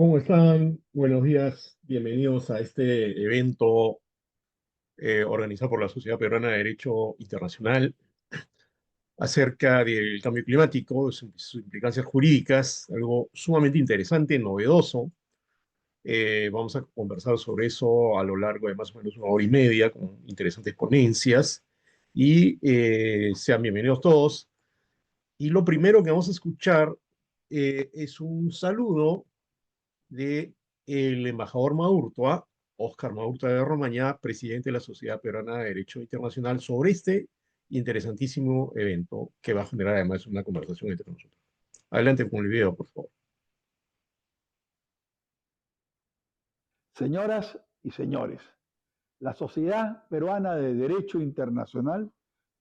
¿Cómo están? Buenos días. Bienvenidos a este evento organizado por la Sociedad Peruana de Derecho Internacional acerca del cambio climático, sus implicancias jurídicas, algo sumamente interesante, novedoso. Vamos a conversar sobre eso a lo largo de más o menos una hora y media con interesantes ponencias y sean bienvenidos todos. Y lo primero que vamos a escuchar es un saludo de el embajador Maurtua, Óscar Maurtua de Romañá, presidente de la Sociedad Peruana de Derecho Internacional, sobre este interesantísimo evento que va a generar además una conversación entre nosotros. Adelante con el video, por favor. Señoras y señores, la Sociedad Peruana de Derecho Internacional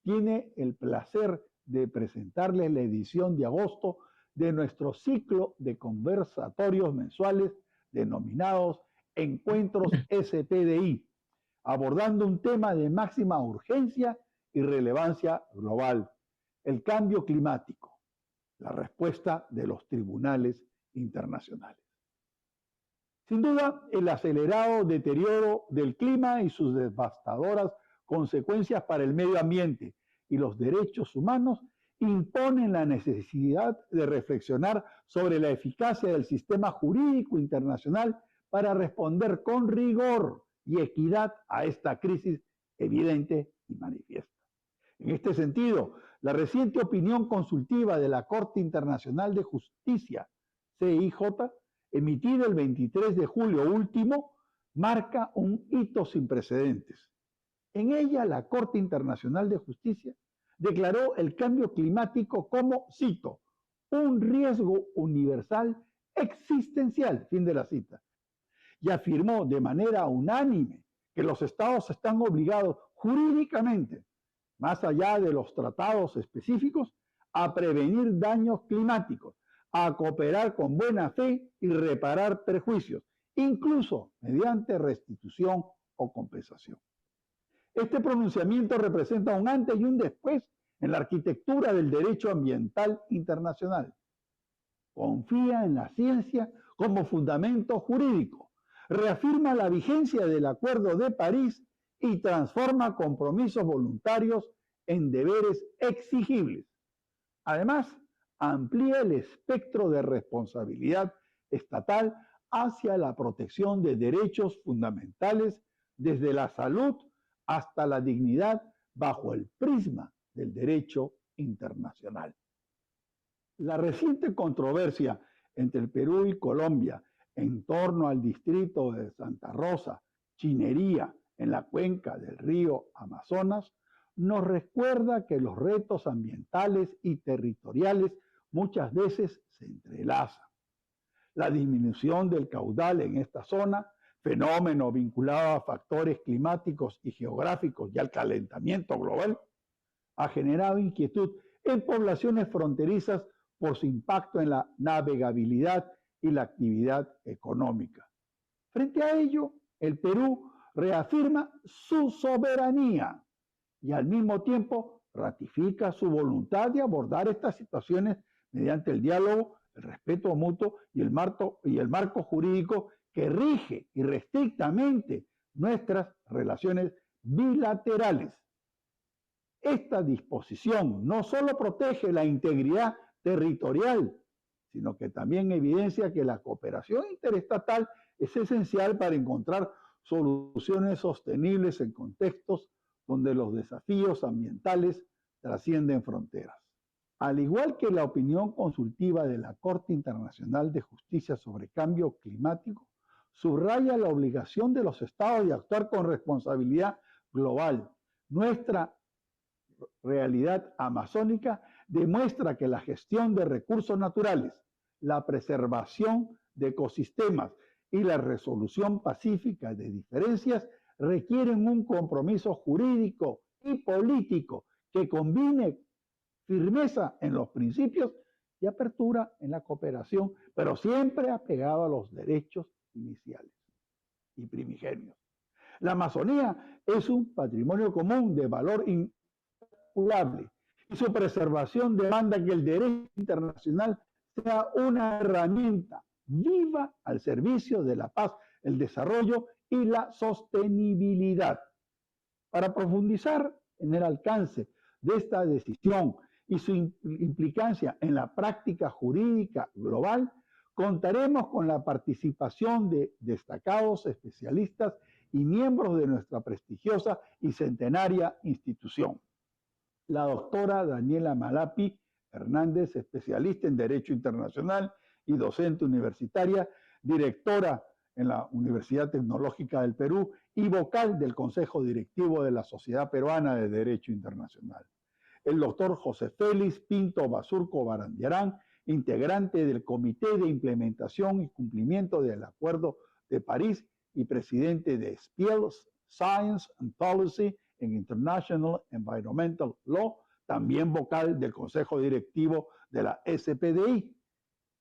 tiene el placer de presentarles la edición de agosto de nuestro ciclo de conversatorios mensuales denominados Encuentros SPDI, abordando un tema de máxima urgencia y relevancia global, el cambio climático, la respuesta de los tribunales internacionales. Sin duda, el acelerado deterioro del clima y sus devastadoras consecuencias para el medio ambiente y los derechos humanos imponen la necesidad de reflexionar sobre la eficacia del sistema jurídico internacional para responder con rigor y equidad a esta crisis evidente y manifiesta. En este sentido, la reciente opinión consultiva de la Corte Internacional de Justicia, CIJ, emitida el 23 de julio último, marca un hito sin precedentes. En ella, la Corte Internacional de Justicia declaró el cambio climático como, cito, un riesgo universal existencial, fin de la cita, y afirmó de manera unánime que los estados están obligados jurídicamente, más allá de los tratados específicos, a prevenir daños climáticos, a cooperar con buena fe y reparar perjuicios, incluso mediante restitución o compensación. Este pronunciamiento representa un antes y un después en la arquitectura del derecho ambiental internacional. Confía en la ciencia como fundamento jurídico, reafirma la vigencia del Acuerdo de París y transforma compromisos voluntarios en deberes exigibles. Además, amplía el espectro de responsabilidad estatal hacia la protección de derechos fundamentales desde la salud hasta la dignidad bajo el prisma del derecho internacional. La reciente controversia entre el Perú y Colombia en torno al distrito de Santa Rosa, Chinería, en la cuenca del río Amazonas, nos recuerda que los retos ambientales y territoriales muchas veces se entrelazan. La disminución del caudal en esta zona, fenómeno vinculado a factores climáticos y geográficos y al calentamiento global, ha generado inquietud en poblaciones fronterizas por su impacto en la navegabilidad y la actividad económica. Frente a ello, el Perú reafirma su soberanía y al mismo tiempo ratifica su voluntad de abordar estas situaciones mediante el diálogo, el respeto mutuo y el marco jurídico que rige irrestrictamente nuestras relaciones bilaterales. Esta disposición no solo protege la integridad territorial, sino que también evidencia que la cooperación interestatal es esencial para encontrar soluciones sostenibles en contextos donde los desafíos ambientales trascienden fronteras. Al igual que la opinión consultiva de la Corte Internacional de Justicia sobre Cambio Climático, subraya la obligación de los estados de actuar con responsabilidad global. Nuestra realidad amazónica demuestra que la gestión de recursos naturales, la preservación de ecosistemas y la resolución pacífica de diferencias requieren un compromiso jurídico y político que combine firmeza en los principios y apertura en la cooperación, pero siempre apegado a los derechos iniciales y primigenios. La Amazonía es un patrimonio común de valor y su preservación demanda que el derecho internacional sea una herramienta viva al servicio de la paz, el desarrollo y la sostenibilidad. Para profundizar en el alcance de esta decisión y su implicancia en la práctica jurídica global, contaremos con la participación de destacados especialistas y miembros de nuestra prestigiosa y centenaria institución. La doctora Daniela Malapi Hernández, especialista en Derecho Internacional y docente universitaria, directora en la Universidad Tecnológica del Perú y vocal del Consejo Directivo de la Sociedad Peruana de Derecho Internacional. El doctor José Félix Pinto Basurco Barandiarán, integrante del Comité de Implementación y Cumplimiento del Acuerdo de París y presidente de SPIELS, Science and Policy en International Environmental Law, también vocal del Consejo Directivo de la SPDI.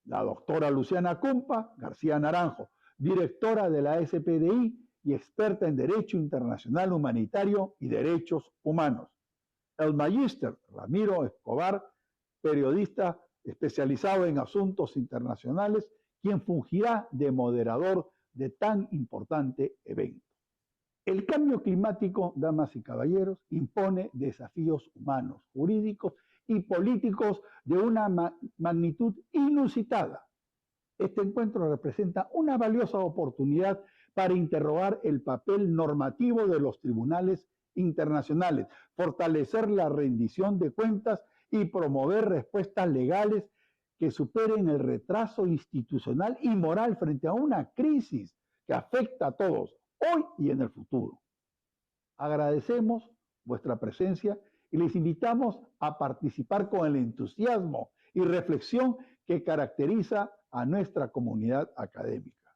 La doctora Luciana Cumpa García Naranjo, directora de la SPDI y experta en Derecho Internacional Humanitario y Derechos Humanos. El magíster Ramiro Escobar, periodista especializado en asuntos internacionales, quien fungirá de moderador de tan importante evento. El cambio climático, damas y caballeros, impone desafíos humanos, jurídicos y políticos de una magnitud inusitada. Este encuentro representa una valiosa oportunidad para interrogar el papel normativo de los tribunales internacionales, fortalecer la rendición de cuentas y promover respuestas legales que superen el retraso institucional y moral frente a una crisis que afecta a todos, hoy y en el futuro. Agradecemos vuestra presencia y les invitamos a participar con el entusiasmo y reflexión que caracteriza a nuestra comunidad académica.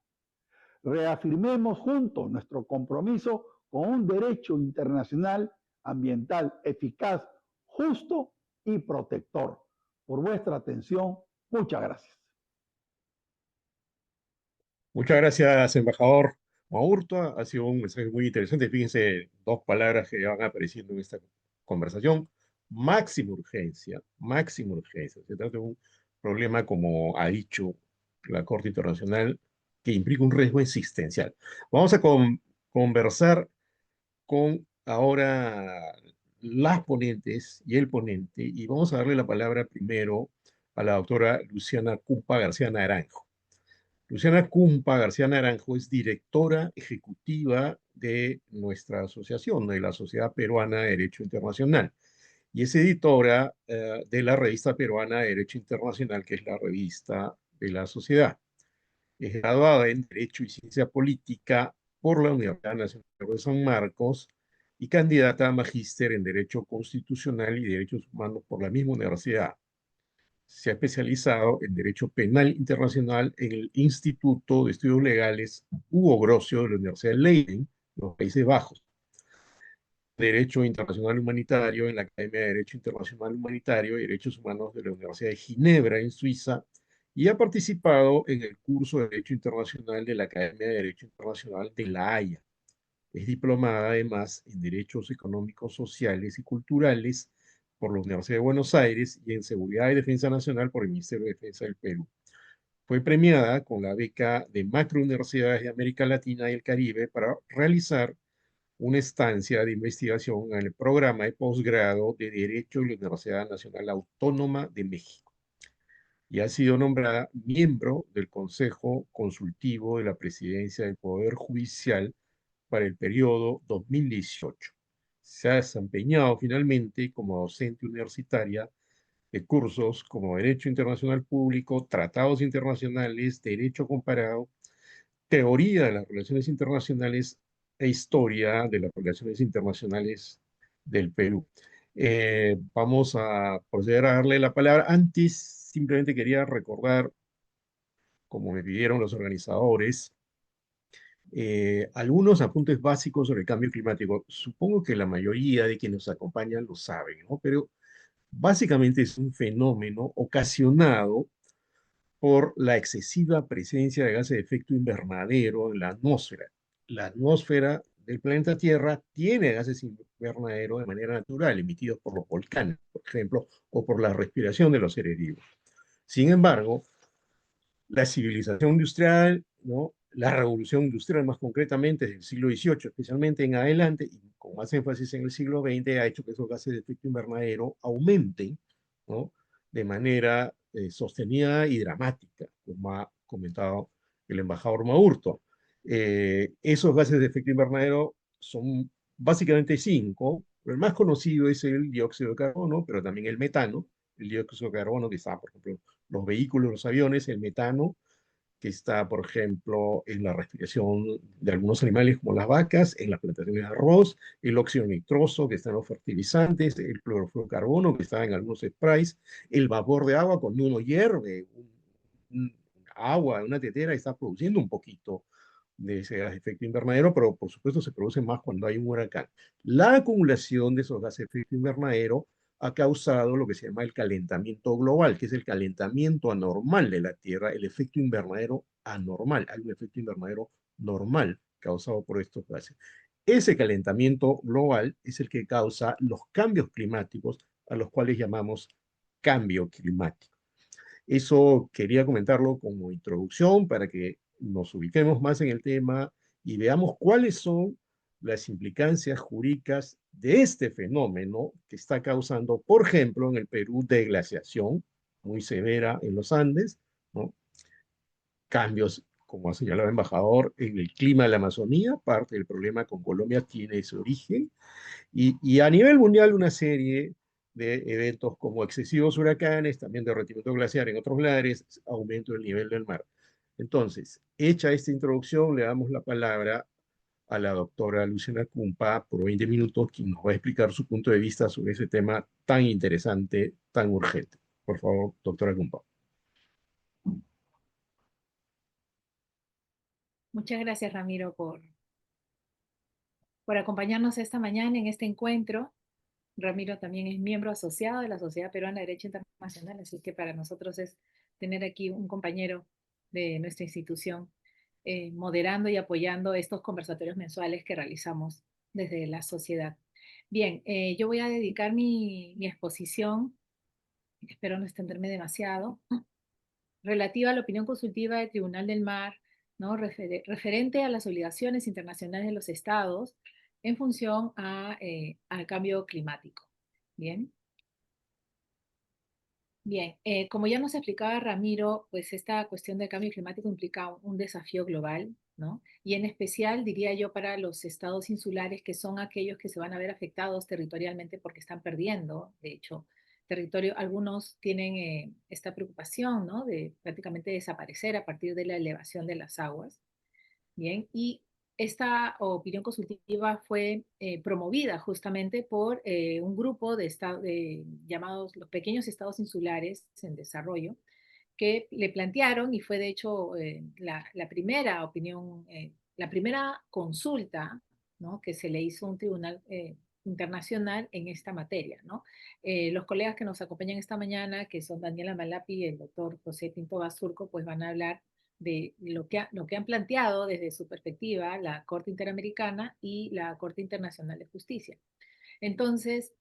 Reafirmemos juntos nuestro compromiso con un derecho internacional ambiental eficaz, justo y protector. Por vuestra atención, muchas gracias. Muchas gracias, embajador Maurtua. Ha sido un mensaje muy interesante. Fíjense, dos palabras que van apareciendo en esta conversación. Máxima urgencia, máxima urgencia. Se trata de un problema, como ha dicho la Corte Internacional, que implica un riesgo existencial. Vamos a conversar con ahora las ponentes y el ponente, y vamos a darle la palabra primero a la doctora Luciana Cumpa García Naranjo. Luciana Cumpa García Naranjo es directora ejecutiva de nuestra asociación, de la Sociedad Peruana de Derecho Internacional, y es editora de la revista peruana de Derecho Internacional, que es la revista de la sociedad. Es graduada en Derecho y Ciencia Política por la Universidad Nacional de San Marcos y candidata a magíster en Derecho Constitucional y Derechos Humanos por la misma universidad. Se ha especializado en Derecho Penal Internacional en el Instituto de Estudios Legales Hugo Grocio de la Universidad de Leiden, los Países Bajos. Derecho Internacional Humanitario en la Academia de Derecho Internacional Humanitario y Derechos Humanos de la Universidad de Ginebra, en Suiza, y ha participado en el curso de Derecho Internacional de la Academia de Derecho Internacional de La Haya. Es diplomada además en Derechos Económicos, Sociales y Culturales por la Universidad de Buenos Aires y en Seguridad y Defensa Nacional por el Ministerio de Defensa del Perú. Fue premiada con la beca de Macrouniversidades de América Latina y el Caribe para realizar una estancia de investigación en el programa de posgrado de Derecho de la Universidad Nacional Autónoma de México. Y ha sido nombrada miembro del Consejo Consultivo de la Presidencia del Poder Judicial para el periodo 2018. Se ha desempeñado finalmente como docente universitaria de cursos como Derecho Internacional Público, Tratados Internacionales, Derecho Comparado, Teoría de las Relaciones Internacionales e Historia de las Relaciones Internacionales del Perú. Vamos a proceder a darle la palabra. Antes, simplemente quería recordar, como me pidieron los organizadores, algunos apuntes básicos sobre el cambio climático. Supongo que la mayoría de quienes nos acompañan lo saben, ¿no? Pero básicamente es un fenómeno ocasionado por la excesiva presencia de gases de efecto invernadero en la atmósfera. La atmósfera del planeta Tierra tiene gases invernadero de manera natural, emitidos por los volcanes, por ejemplo, o por la respiración de los seres vivos. Sin embargo, la civilización industrial, ¿no? La revolución industrial más concretamente desde el siglo XVIII, especialmente en adelante, y con más énfasis en el siglo XX, ha hecho que esos gases de efecto invernadero aumenten, ¿no? De manera sostenida y dramática, como ha comentado el embajador Maurto. Esos gases de efecto invernadero son básicamente cinco. El más conocido es el dióxido de carbono, pero también el metano, el dióxido de carbono que está, por ejemplo, los vehículos, los aviones, el metano, que está, por ejemplo, en la respiración de algunos animales como las vacas, en las plantaciones de arroz, el óxido nitroso, que está en los fertilizantes, el clorofluorocarbono, que está en algunos sprays, el vapor de agua, cuando uno hierve un agua en una tetera, está produciendo un poquito de ese gas de efecto invernadero, pero por supuesto se produce más cuando hay un huracán. La acumulación de esos gases de efecto invernadero ha causado lo que se llama el calentamiento global, que es el calentamiento anormal de la Tierra, el efecto invernadero anormal. Hay un efecto invernadero normal causado por estos gases. Ese calentamiento global es el que causa los cambios climáticos a los cuales llamamos cambio climático. Eso quería comentarlo como introducción para que nos ubiquemos más en el tema y veamos cuáles son las implicancias jurídicas de este fenómeno que está causando, por ejemplo, en el Perú, deglaciación muy severa en los Andes, ¿no? Cambios, como ha señalado el embajador, en el clima de la Amazonía. Parte del problema con Colombia tiene ese origen, y a nivel mundial una serie de eventos como excesivos huracanes, también derretimiento glaciar en otros lares, aumento del nivel del mar. Entonces, hecha esta introducción, le damos la palabra a la doctora Luciana Cumpa por 20 minutos, quien nos va a explicar su punto de vista sobre ese tema tan interesante, tan urgente. Por favor, doctora Cumpa. Muchas gracias, Ramiro, por acompañarnos esta mañana en este encuentro. Ramiro también es miembro asociado de la Sociedad Peruana de Derecho Internacional, así que para nosotros es tener aquí un compañero de nuestra institución moderando y apoyando estos conversatorios mensuales que realizamos desde la sociedad. Bien, yo voy a dedicar mi exposición, espero no extenderme demasiado, relativa a la opinión consultiva del Tribunal del Mar, ¿no? Referente a las obligaciones internacionales de los estados en función al cambio climático. Bien. Bien, como ya nos explicaba Ramiro, pues esta cuestión del cambio climático implica un desafío global, ¿no? Y en especial, diría yo, para los estados insulares, que son aquellos que se van a ver afectados territorialmente porque están perdiendo, de hecho, territorio. Algunos tienen esta preocupación, ¿no? De prácticamente desaparecer a partir de la elevación de las aguas. Bien, y esta opinión consultiva fue promovida justamente por un grupo llamados los pequeños estados insulares en desarrollo, que le plantearon, y fue de hecho la primera opinión, la primera consulta, ¿no? Que se le hizo a un tribunal internacional en esta materia, ¿no? Los colegas que nos acompañan esta mañana, que son Daniela Malapi y el doctor José Pinto Basurco, pues van a hablar de lo que han planteado desde su perspectiva la Corte Interamericana y la Corte Internacional de Justicia. Entonces,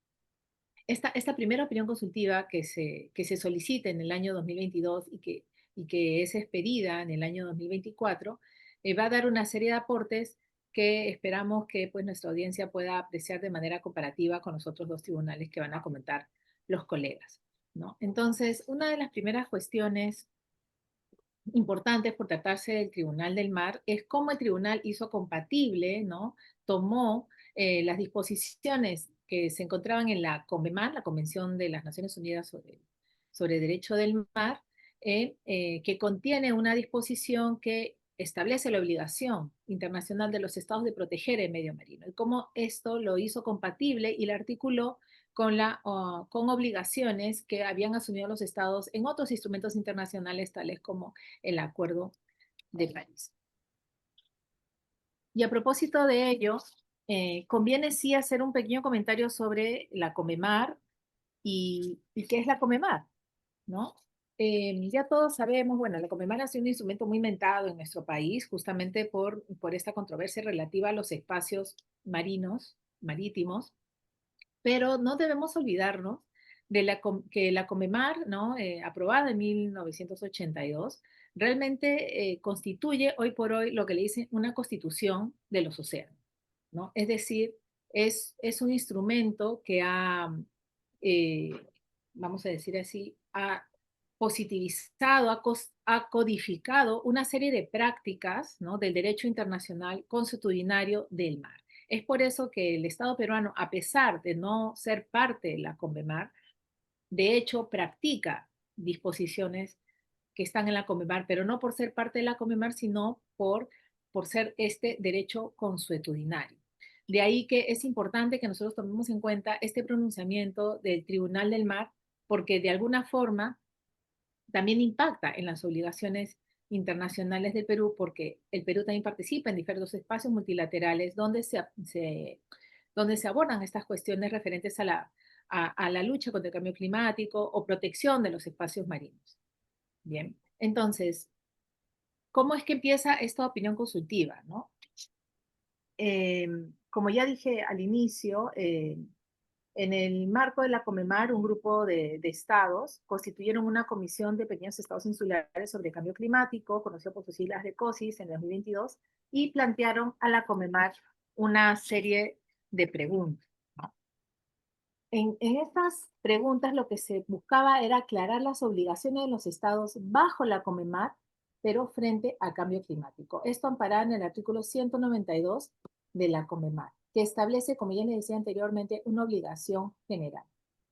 esta primera opinión consultiva que se solicita en el año 2022 y que es expedida en el año 2024, va a dar una serie de aportes que esperamos que pues, nuestra audiencia pueda apreciar de manera comparativa con los otros dos tribunales que van a comentar los colegas, ¿no? Entonces, una de las primeras cuestiones importantes por tratarse del Tribunal del Mar es cómo el tribunal hizo compatible, ¿no? Tomó las disposiciones que se encontraban en la CONVEMAR, la Convención de las Naciones Unidas sobre Derecho del Mar, que contiene una disposición que establece la obligación internacional de los estados de proteger el medio marino y cómo esto lo hizo compatible y la articuló con obligaciones que habían asumido los estados en otros instrumentos internacionales tales como el Acuerdo de París. Y a propósito de ello, conviene sí hacer un pequeño comentario sobre la COMEMAR y qué es la COMEMAR, ¿no? Ya todos sabemos, bueno, la COMEMAR ha sido un instrumento muy mentado en nuestro país justamente por esta controversia relativa a los espacios marítimos, pero no debemos olvidarnos que la COMEMAR, ¿no? Aprobada en 1982, realmente constituye hoy por hoy lo que le dicen una constitución de los océanos, ¿no? Es decir, es un instrumento que eh, vamos a decir así, ha positivizado, ha codificado una serie de prácticas, ¿no?, del derecho internacional consuetudinario del mar. Es por eso que el Estado peruano, a pesar de no ser parte de la CONVEMAR, de hecho practica disposiciones que están en la CONVEMAR, pero no por ser parte de la CONVEMAR, sino por ser este derecho consuetudinario. De ahí que es importante que nosotros tomemos en cuenta este pronunciamiento del Tribunal del Mar, porque de alguna forma también impacta en las obligaciones internacionales del Perú, porque el Perú también participa en diversos espacios multilaterales donde se abordan estas cuestiones referentes a la lucha contra el cambio climático o protección de los espacios marinos. Bien, entonces, ¿cómo es que empieza esta opinión consultiva, no? Como ya dije al inicio, en el marco de la CONVEMAR, un grupo de estados constituyeron una comisión de pequeños estados insulares sobre cambio climático, conocido por sus siglas de COSIS, en 2022, y plantearon a la CONVEMAR una serie de preguntas. En estas preguntas lo que se buscaba era aclarar las obligaciones de los estados bajo la CONVEMAR, pero frente al cambio climático. Esto amparado en el artículo 192 de la CONVEMAR, que establece, como ya les decía anteriormente, una obligación general.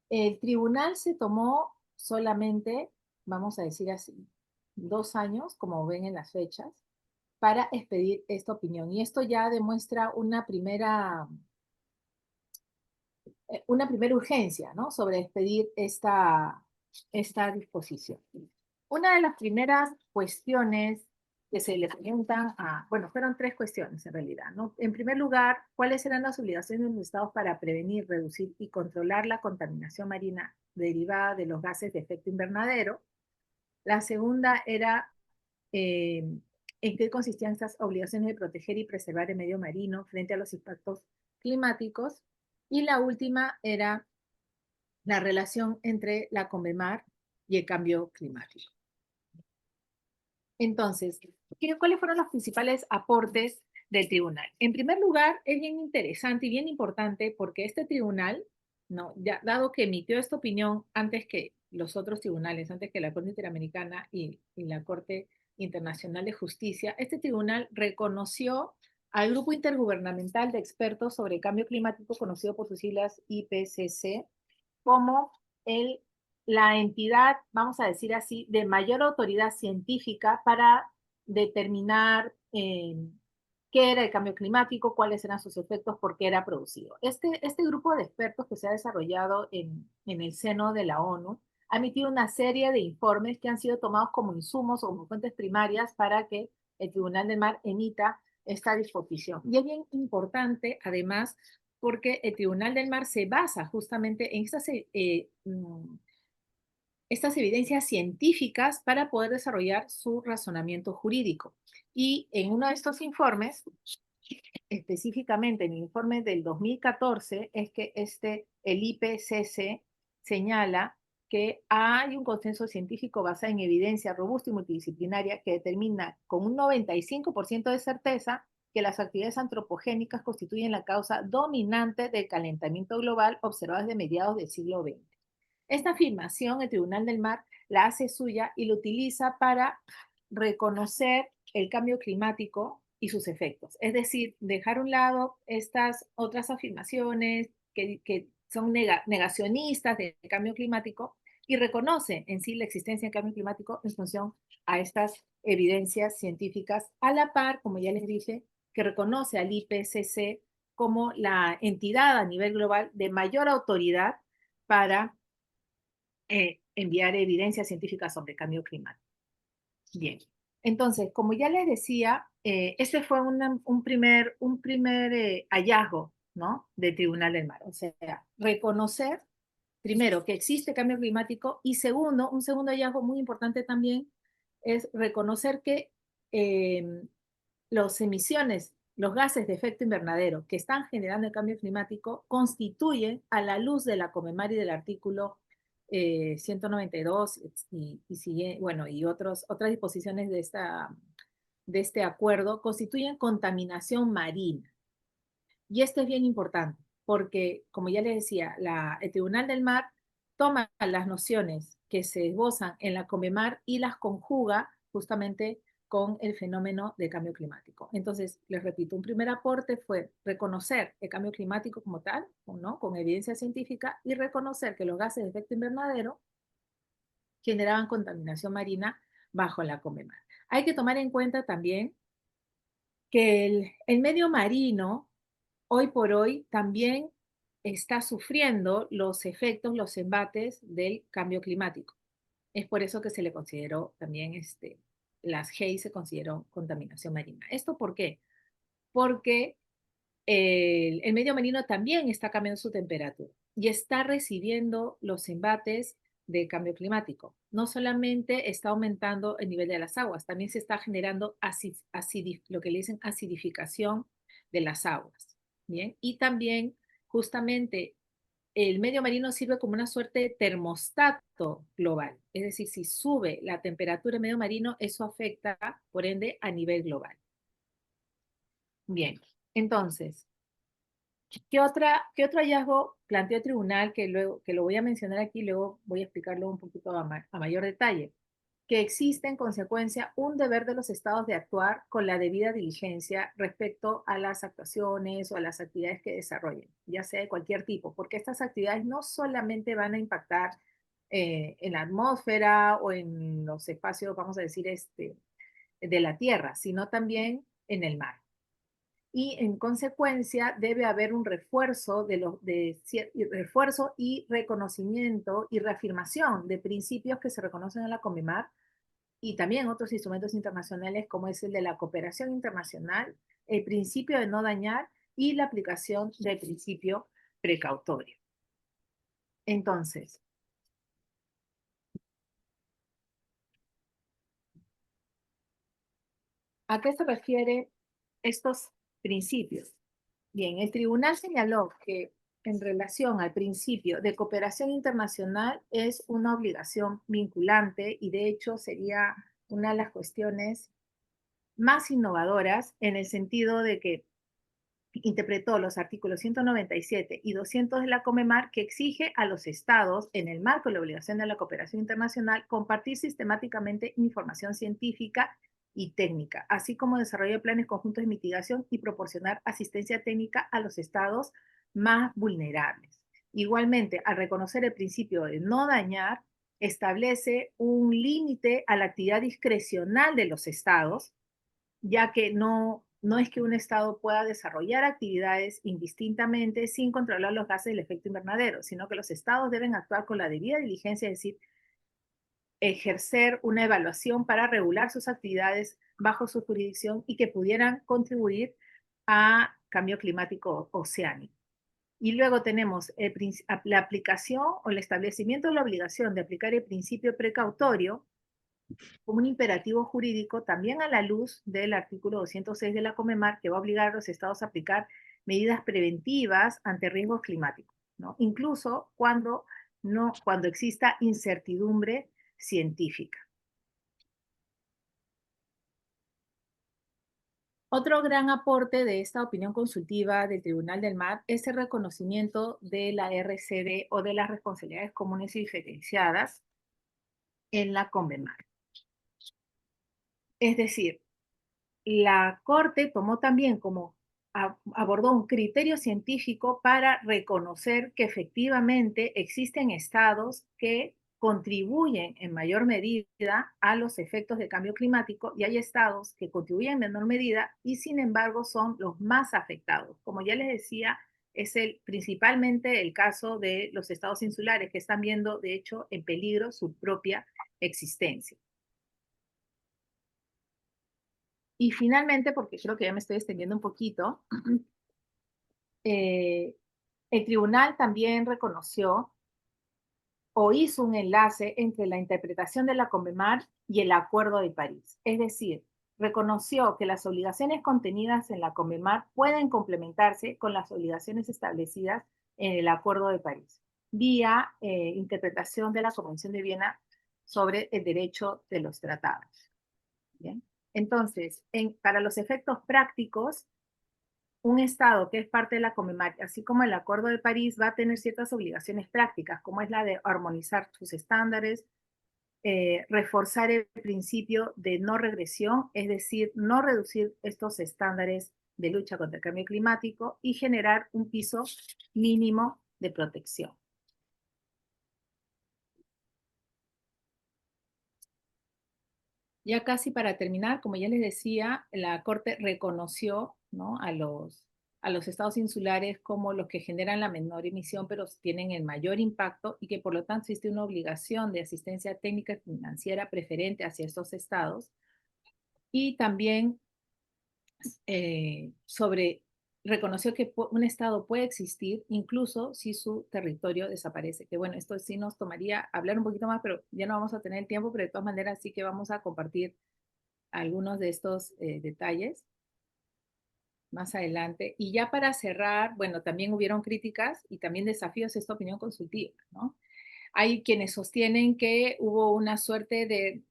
El tribunal se tomó solamente, vamos a decir así, 2 años, como ven en las fechas, para expedir esta opinión. Y esto ya demuestra una primera urgencia, ¿no?, sobre expedir esta disposición. Una de las primeras cuestiones que se le preguntan bueno, fueron 3 cuestiones en realidad, ¿no? En primer lugar, ¿cuáles eran las obligaciones de los estados para prevenir, reducir y controlar la contaminación marina derivada de los gases de efecto invernadero? La segunda era, ¿en qué consistían estas obligaciones de proteger y preservar el medio marino frente a los impactos climáticos? Y la última era la relación entre la CONVEMAR y el cambio climático. Entonces, ¿cuáles fueron los principales aportes del tribunal? En primer lugar, es bien interesante y bien importante porque este tribunal, ¿no?, ya, dado que emitió esta opinión antes que los otros tribunales, antes que la Corte Interamericana y la Corte Internacional de Justicia, este tribunal reconoció al Grupo Intergubernamental de Expertos sobre el Cambio Climático, conocido por sus siglas IPCC, como la entidad, vamos a decir así, de mayor autoridad científica para determinar qué era el cambio climático, cuáles eran sus efectos, por qué era producido. Este grupo de expertos que se ha desarrollado en el seno de la ONU ha emitido una serie de informes que han sido tomados como insumos o como fuentes primarias para que el Tribunal del Mar emita esta disposición. Y es bien importante, además, porque el Tribunal del Mar se basa justamente en estas evidencias científicas para poder desarrollar su razonamiento jurídico. Y en uno de estos informes, específicamente en el informe del 2014, es que el IPCC señala que hay un consenso científico basado en evidencia robusta y multidisciplinaria que determina con un 95% de certeza que las actividades antropogénicas constituyen la causa dominante del calentamiento global observado desde mediados del siglo XX. Esta afirmación el Tribunal del Mar la hace suya y la utiliza para reconocer el cambio climático y sus efectos. Es decir, dejar a un lado estas otras afirmaciones que son negacionistas del cambio climático y reconoce en sí la existencia del cambio climático en función a estas evidencias científicas, a la par, como ya les dije, que reconoce al IPCC como la entidad a nivel global de mayor autoridad para enviar evidencias científicas sobre cambio climático. Bien, entonces, como ya les decía, este fue un primer hallazgo, ¿no?, del Tribunal del Mar. O sea, reconocer, primero, que existe cambio climático y segundo, un segundo hallazgo muy importante también es reconocer que las emisiones, los gases de efecto invernadero que están generando el cambio climático constituyen, a la luz de la CONVEMAR y del artículo 192 bueno, y otras disposiciones de este acuerdo constituyen contaminación marina. Y esto es bien importante, porque, como ya les decía, el Tribunal del Mar toma las nociones que se esbozan en la CONVEMAR y las conjuga justamente con el fenómeno de cambio climático. Entonces, les repito, un primer aporte fue reconocer el cambio climático como tal, ¿no? Con evidencia científica, y reconocer que los gases de efecto invernadero generaban contaminación marina bajo la CONVEMAR. Hay que tomar en cuenta también que el medio marino hoy por hoy también está sufriendo los efectos, los embates del cambio climático. Es por eso que se le consideró también, las GEI se consideró contaminación marina. ¿Esto por qué? Porque el medio marino también está cambiando su temperatura y está recibiendo los embates del cambio climático. No solamente está aumentando el nivel de las aguas, también se está generando lo que le dicen acidificación de las aguas. ¿Bien? Y también justamente el medio marino sirve como una suerte de termostato global. Es decir, si sube la temperatura del medio marino, eso afecta, por ende, a nivel global. Bien, entonces, ¿qué otro hallazgo planteó el tribunal que luego que lo voy a mencionar aquí, luego voy a explicarlo un poquito a mayor detalle? Que existe en consecuencia un deber de los estados de actuar con la debida diligencia respecto a las actuaciones o a las actividades que desarrollen, ya sea de cualquier tipo, porque estas actividades no solamente van a impactar en la atmósfera o en los espacios, vamos a decir, de la Tierra, sino también en el mar. Y en consecuencia debe haber un refuerzo refuerzo y reconocimiento y reafirmación de principios que se reconocen en la CONVEMAR y también otros instrumentos internacionales como es el de la cooperación internacional, el principio de no dañar y la aplicación del principio precautorio. Entonces, ¿a qué se refieren estos principios? Bien, el tribunal señaló que en relación al principio de cooperación internacional es una obligación vinculante y de hecho sería una de las cuestiones más innovadoras en el sentido de que interpretó los artículos 197 y 200 de la CONVEMAR que exige a los estados, en el marco de la obligación de la cooperación internacional, compartir sistemáticamente información científica y técnica, así como desarrollar planes conjuntos de mitigación y proporcionar asistencia técnica a los estados más vulnerables. Igualmente, al reconocer el principio de no dañar, establece un límite a la actividad discrecional de los estados, ya que no es que un Estado pueda desarrollar actividades indistintamente sin controlar los gases del efecto invernadero, sino que los Estados deben actuar con la debida diligencia, es decir, ejercer una evaluación para regular sus actividades bajo su jurisdicción y que pudieran contribuir a cambio climático oceánico. Y luego tenemos la aplicación o el establecimiento de la obligación de aplicar el principio precautorio como un imperativo jurídico también a la luz del artículo 206 de la CONVEMAR, que va a obligar a los estados a aplicar medidas preventivas ante riesgos climáticos, ¿no? Incluso cuando exista incertidumbre científica. Otro gran aporte de esta opinión consultiva del Tribunal del Mar es el reconocimiento de la RCD o de las responsabilidades comunes y diferenciadas en la CONVEMAR. Es decir, la Corte tomó también abordó un criterio científico para reconocer que efectivamente existen estados que contribuyen en mayor medida a los efectos del cambio climático y hay estados que contribuyen en menor medida y sin embargo son los más afectados. Como ya les decía, es principalmente el caso de los estados insulares que están viendo de hecho en peligro su propia existencia. Y finalmente, porque creo que ya me estoy extendiendo un poquito, el tribunal también reconoció o hizo un enlace entre la interpretación de la CONVEMAR y el Acuerdo de París. Es decir, reconoció que las obligaciones contenidas en la CONVEMAR pueden complementarse con las obligaciones establecidas en el Acuerdo de París. vía interpretación de la Convención de Viena sobre el derecho de los tratados. ¿Bien? Entonces, para los efectos prácticos, un Estado que es parte de la COMEMAR, así como el Acuerdo de París, va a tener ciertas obligaciones prácticas, como es la de armonizar sus estándares, reforzar el principio de no regresión, es decir, no reducir estos estándares de lucha contra el cambio climático y generar un piso mínimo de protección. Ya casi para terminar, como ya les decía, la Corte reconoció, ¿no?, a los estados insulares como los que generan la menor emisión, pero tienen el mayor impacto y que por lo tanto existe una obligación de asistencia técnica y financiera preferente hacia estos estados. Y también reconoció que un estado puede existir incluso si su territorio desaparece. Que bueno, esto sí nos tomaría hablar un poquito más, pero ya no vamos a tener el tiempo, pero de todas maneras sí que vamos a compartir algunos de estos detalles más adelante. Y ya para cerrar, bueno, también hubieron críticas y también desafíos a esta opinión consultiva, ¿no? Hay quienes sostienen que hubo una suerte de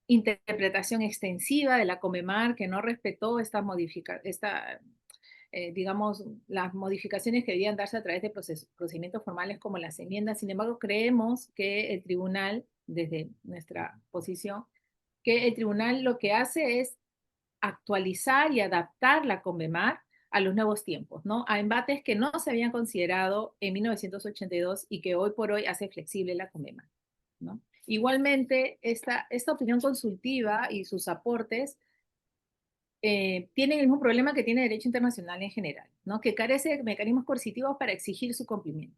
interpretación extensiva de la COMEMAR que no respetó digamos, las modificaciones que debían darse a través de procedimientos formales como las enmiendas. Sin embargo, creemos que el tribunal, desde nuestra posición, que el tribunal lo que hace es actualizar y adaptar la CONVEMAR a los nuevos tiempos, ¿no? A embates que no se habían considerado en 1982 y que hoy por hoy hace flexible la CONVEMAR, ¿no? Igualmente, esta opinión consultiva y sus aportes tienen el mismo problema que tiene el derecho internacional en general, ¿no?, que carece de mecanismos coercitivos para exigir su cumplimiento.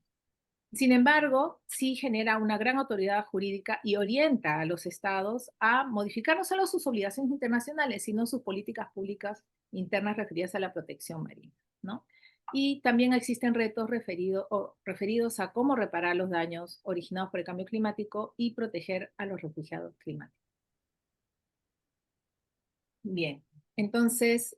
Sin embargo, sí genera una gran autoridad jurídica y orienta a los estados a modificar no solo sus obligaciones internacionales, sino sus políticas públicas internas referidas a la protección marina, ¿no? Y también existen retos referidos a cómo reparar los daños originados por el cambio climático y proteger a los refugiados climáticos. Bien, entonces,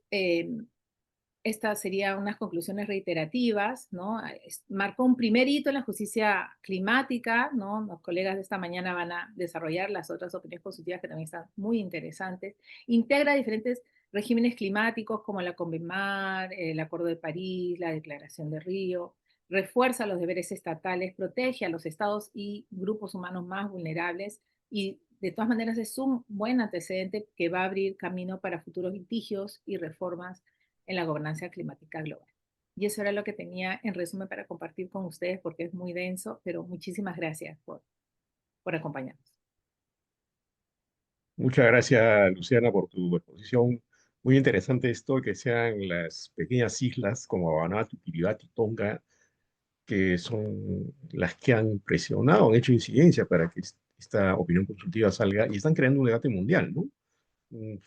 estas serían unas conclusiones reiterativas, ¿no? Marcó un primer hito en la justicia climática, ¿no? Los colegas de esta mañana van a desarrollar las otras opiniones consultivas que también están muy interesantes. Integra diferentes regímenes climáticos como la CONVEMAR, el Acuerdo de París, la Declaración de Río, refuerza los deberes estatales, protege a los estados y grupos humanos más vulnerables y de todas maneras es un buen antecedente que va a abrir camino para futuros litigios y reformas en la gobernanza climática global. Y eso era lo que tenía en resumen para compartir con ustedes porque es muy denso, pero muchísimas gracias por acompañarnos. Muchas gracias, Luciana, por tu exposición. Muy interesante esto, que sean las pequeñas islas como Vanuatu, Kiribati, Tonga, que son las que han presionado, han hecho incidencia para que esta opinión consultiva salga y están creando un debate mundial, ¿no?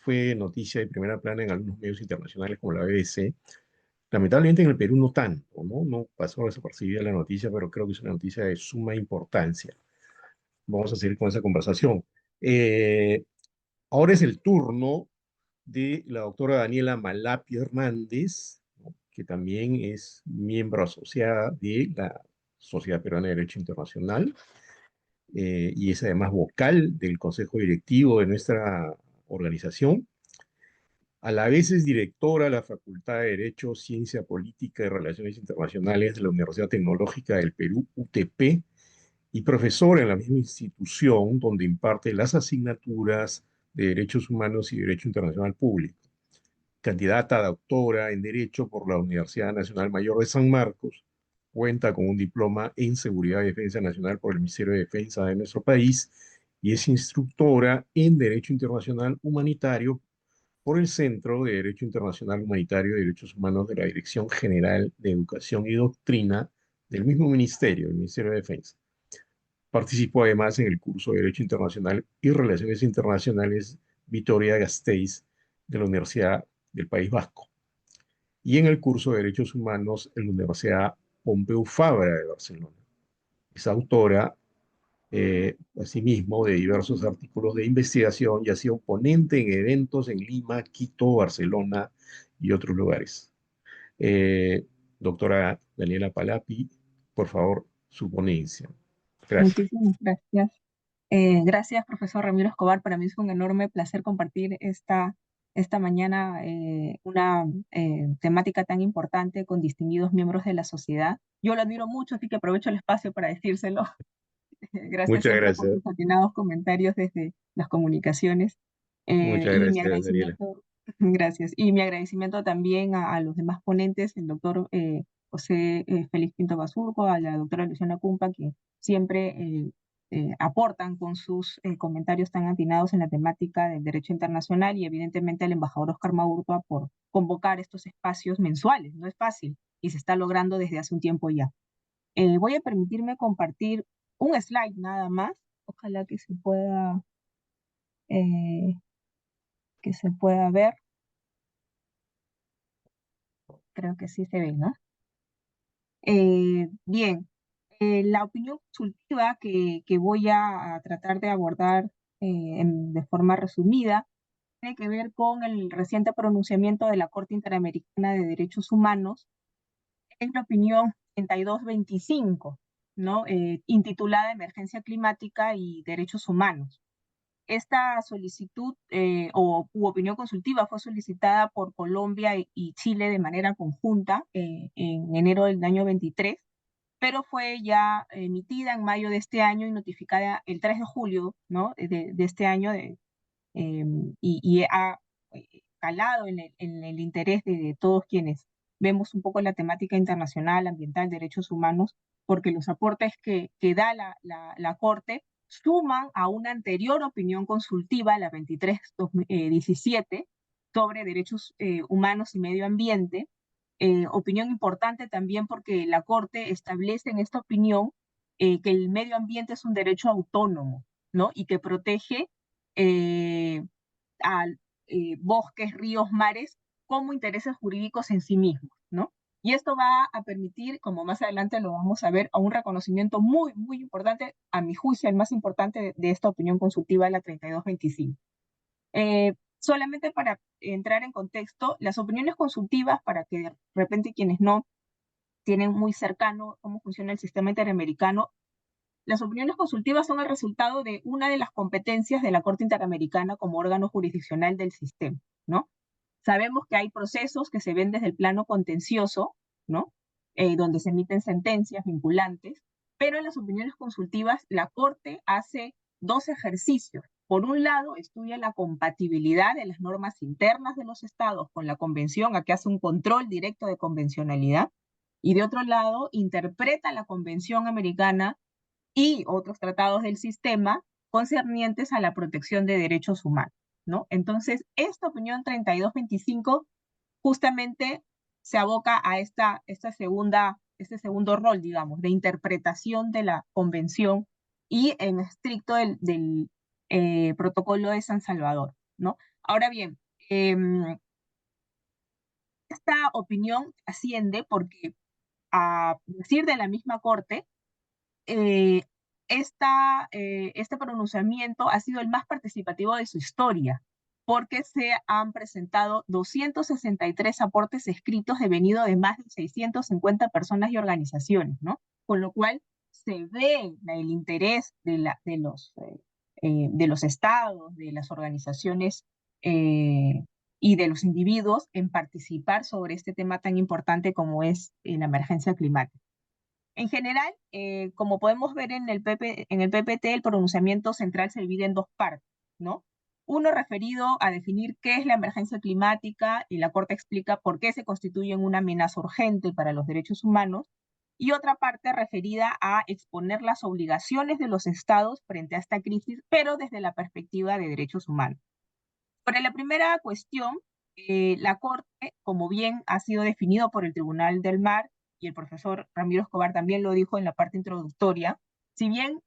Fue noticia de primera plana en algunos medios internacionales como la BBC. Lamentablemente en el Perú no tanto, ¿no? No pasó desapercibida la noticia, pero creo que es una noticia de suma importancia. Vamos a seguir con esa conversación. Eh, Ahora es el turno de la doctora Daniela Malapi Hernández, ¿no?, que también es miembro asociada de la Sociedad Peruana de Derecho Internacional y es además vocal del Consejo Directivo de nuestra organización. A la vez es directora de la Facultad de Derecho, Ciencia Política y Relaciones Internacionales de la Universidad Tecnológica del Perú, UTP, y profesora en la misma institución donde imparte las asignaturas de Derechos Humanos y Derecho Internacional Público. Candidata a doctora en Derecho por la Universidad Nacional Mayor de San Marcos, cuenta con un diploma en Seguridad y Defensa Nacional por el Ministerio de Defensa de nuestro país y es instructora en Derecho Internacional Humanitario por el Centro de Derecho Internacional Humanitario y Derechos Humanos de la Dirección General de Educación y Doctrina del mismo ministerio, el Ministerio de Defensa. Participó además en el curso de Derecho Internacional y Relaciones Internacionales Vitoria-Gasteiz de la Universidad del País Vasco y en el curso de Derechos Humanos en la Universidad Pompeu Fabra de Barcelona. Es autora, asimismo, de diversos artículos de investigación y ha sido ponente en eventos en Lima, Quito, Barcelona y otros lugares. Doctora Daniela Malapi, por favor, su ponencia. Gracias. Muchísimas gracias. Gracias, profesor Ramiro Escobar. Para mí es un enorme placer compartir esta mañana una temática tan importante con distinguidos miembros de la sociedad. Yo lo admiro mucho, así que aprovecho el espacio para decírselo. Gracias Muchas siempre por gracias. sus atinados comentarios desde las comunicaciones. Muchas Y mi gracias, Daniela. agradecimiento, gracias. Y mi agradecimiento también a los demás ponentes, el doctor José Félix Pinto Basurco, a la doctora Luciana Cumpa, que siempre aportan con sus comentarios tan atinados en la temática del derecho internacional, y evidentemente al embajador Oscar Maurtua por convocar estos espacios mensuales. No es fácil y se está logrando desde hace un tiempo ya. Voy a permitirme compartir un slide nada más. Ojalá eh, que se pueda ver. Creo que sí se ve, ¿no? Bien, la opinión consultiva que voy a tratar de abordar de forma resumida tiene que ver con el reciente pronunciamiento de la Corte Interamericana de Derechos Humanos en la opinión 3225, ¿no? Intitulada Emergencia Climática y Derechos Humanos. Esta solicitud u opinión consultiva fue solicitada por Colombia y Chile de manera conjunta en enero del año 23, pero fue ya emitida en mayo de este año y notificada el 3 de julio, ¿no? de este año y ha calado en el interés de todos quienes vemos un poco la temática internacional, ambiental, derechos humanos, porque los aportes que da la Corte suman a una anterior opinión consultiva, la 23-17, sobre derechos humanos y medio ambiente. Opinión importante también porque la Corte establece en esta opinión que el medio ambiente es un derecho autónomo, ¿no? Y que protege eh, a bosques, ríos, mares como intereses jurídicos en sí mismos, ¿no? Y esto va a permitir, como más adelante lo vamos a ver, a un reconocimiento muy, muy importante, a mi juicio, el más importante de esta opinión consultiva, la 3225. Solamente para entrar en contexto, las opiniones consultivas, para que de repente quienes no tienen muy cercano cómo funciona el sistema interamericano, las opiniones consultivas son el resultado de una de las competencias de la Corte Interamericana como órgano jurisdiccional del sistema, ¿no? Sabemos que hay procesos que se ven desde el plano contencioso, ¿no? Donde se emiten sentencias vinculantes, pero en las opiniones consultivas la Corte hace dos ejercicios. Por un lado, estudia la compatibilidad de las normas internas de los estados con la convención, a que hace un control directo de convencionalidad, y de otro lado, interpreta la Convención Americana y otros tratados del sistema concernientes a la protección de derechos humanos, ¿no? Entonces, esta opinión 3225 justamente se aboca a este segundo rol, digamos, de interpretación de la convención y en estricto del protocolo de San Salvador, ¿no? Ahora bien, esta opinión asciende porque, a decir de la misma Corte, eh, este pronunciamiento ha sido el más participativo de su historia, porque se han presentado 263 aportes escritos devenidos de más de 650 personas y organizaciones, ¿no? Con lo cual se ve el interés de los estados, de las organizaciones y de los individuos en participar sobre este tema tan importante como es la emergencia climática. En general, como podemos ver en el PPT, el pronunciamiento central se divide en dos partes, ¿no? Uno referido a definir qué es la emergencia climática, y la Corte explica por qué se constituye en una amenaza urgente para los derechos humanos, y otra parte referida a exponer las obligaciones de los estados frente a esta crisis, pero desde la perspectiva de derechos humanos. Para la primera cuestión, la Corte, como bien ha sido definido por el Tribunal del Mar, y el profesor Ramiro Escobar también lo dijo en la parte introductoria, si bien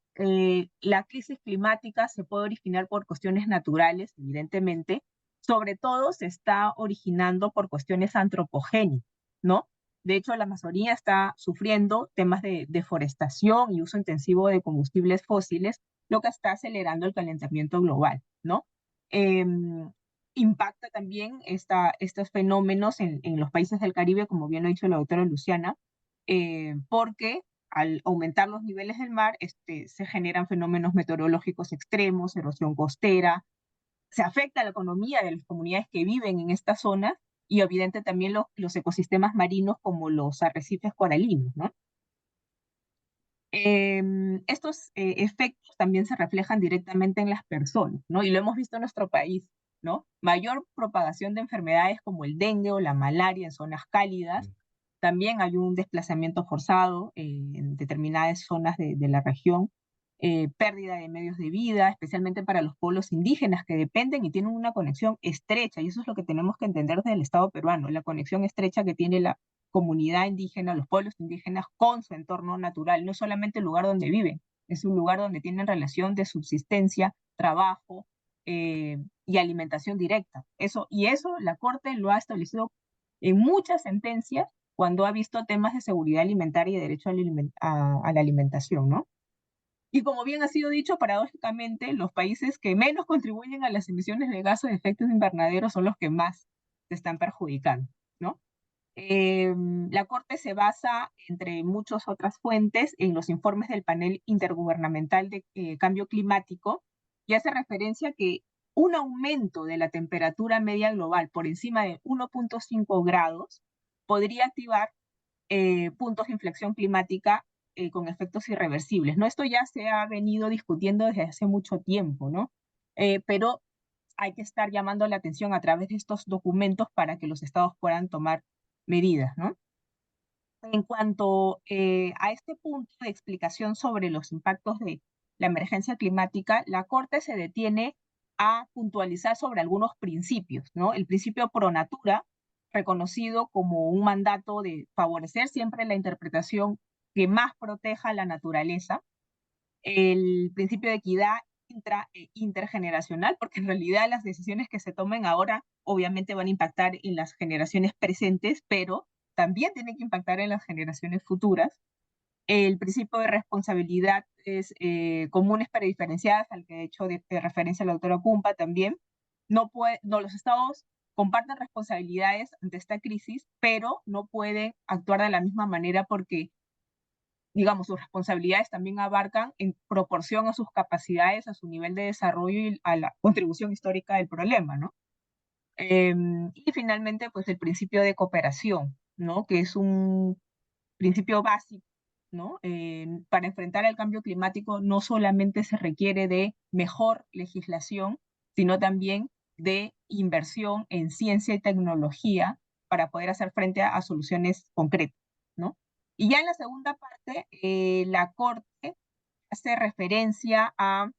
la crisis climática se puede originar por cuestiones naturales, evidentemente, sobre todo se está originando por cuestiones antropogénicas, ¿no? De hecho, la Amazonía está sufriendo temas de deforestación y uso intensivo de combustibles fósiles, lo que está acelerando el calentamiento global, ¿no? Eh, Impacta también estos fenómenos en los países del Caribe, como bien lo ha dicho la doctora Luciana, porque al aumentar los niveles del mar, se generan fenómenos meteorológicos extremos, erosión costera, se afecta a la economía de las comunidades que viven en esta zona y evidente también los ecosistemas marinos como los arrecifes coralinos, ¿no? Estos efectos también se reflejan directamente en las personas, ¿no? Y lo hemos visto en nuestro país, ¿no? Mayor propagación de enfermedades como el dengue o la malaria en zonas cálidas. También hay un desplazamiento forzado en determinadas zonas de la región. Pérdida de medios de vida, especialmente para los pueblos indígenas que dependen y tienen una conexión estrecha, y eso es lo que tenemos que entender del Estado peruano, la conexión estrecha que tiene la comunidad indígena, los pueblos indígenas con su entorno natural, no solamente el lugar donde viven, es un lugar donde tienen relación de subsistencia, trabajo y alimentación directa. Eso la Corte lo ha establecido en muchas sentencias cuando ha visto temas de seguridad alimentaria y derecho a la alimentación, ¿no? Y como bien ha sido dicho, paradójicamente, los países que menos contribuyen a las emisiones de gases de efecto invernadero son los que más se están perjudicando, ¿no? La Corte se basa, entre muchas otras fuentes, en los informes del Panel Intergubernamental de Cambio Climático y hace referencia a que un aumento de la temperatura media global por encima de 1.5 grados podría activar puntos de inflexión climática con efectos irreversibles, ¿no? Esto ya se ha venido discutiendo desde hace mucho tiempo, ¿no? Pero hay que estar llamando la atención a través de estos documentos para que los estados puedan tomar medidas, ¿no? En cuanto a este punto de explicación sobre los impactos de la emergencia climática, la Corte se detiene a puntualizar sobre algunos principios, ¿no? El principio pro natura, reconocido como un mandato de favorecer siempre la interpretación que más proteja a la naturaleza, el principio de equidad intergeneracional, porque en realidad las decisiones que se tomen ahora obviamente van a impactar en las generaciones presentes, pero también tienen que impactar en las generaciones futuras. El principio de responsabilidad es comunes pero diferenciadas, al que de hecho de referencia la doctora Kumpa también. Los estados comparten responsabilidades ante esta crisis, pero no pueden actuar de la misma manera porque digamos, sus responsabilidades también abarcan en proporción a sus capacidades, a su nivel de desarrollo y a la contribución histórica del problema, ¿no? Y finalmente, pues el principio de cooperación, ¿no? Que es un principio básico, ¿no? Para enfrentar el cambio climático no solamente se requiere de mejor legislación, sino también de inversión en ciencia y tecnología para poder hacer frente a soluciones concretas, ¿no? Y ya en la segunda parte, la Corte hace referencia a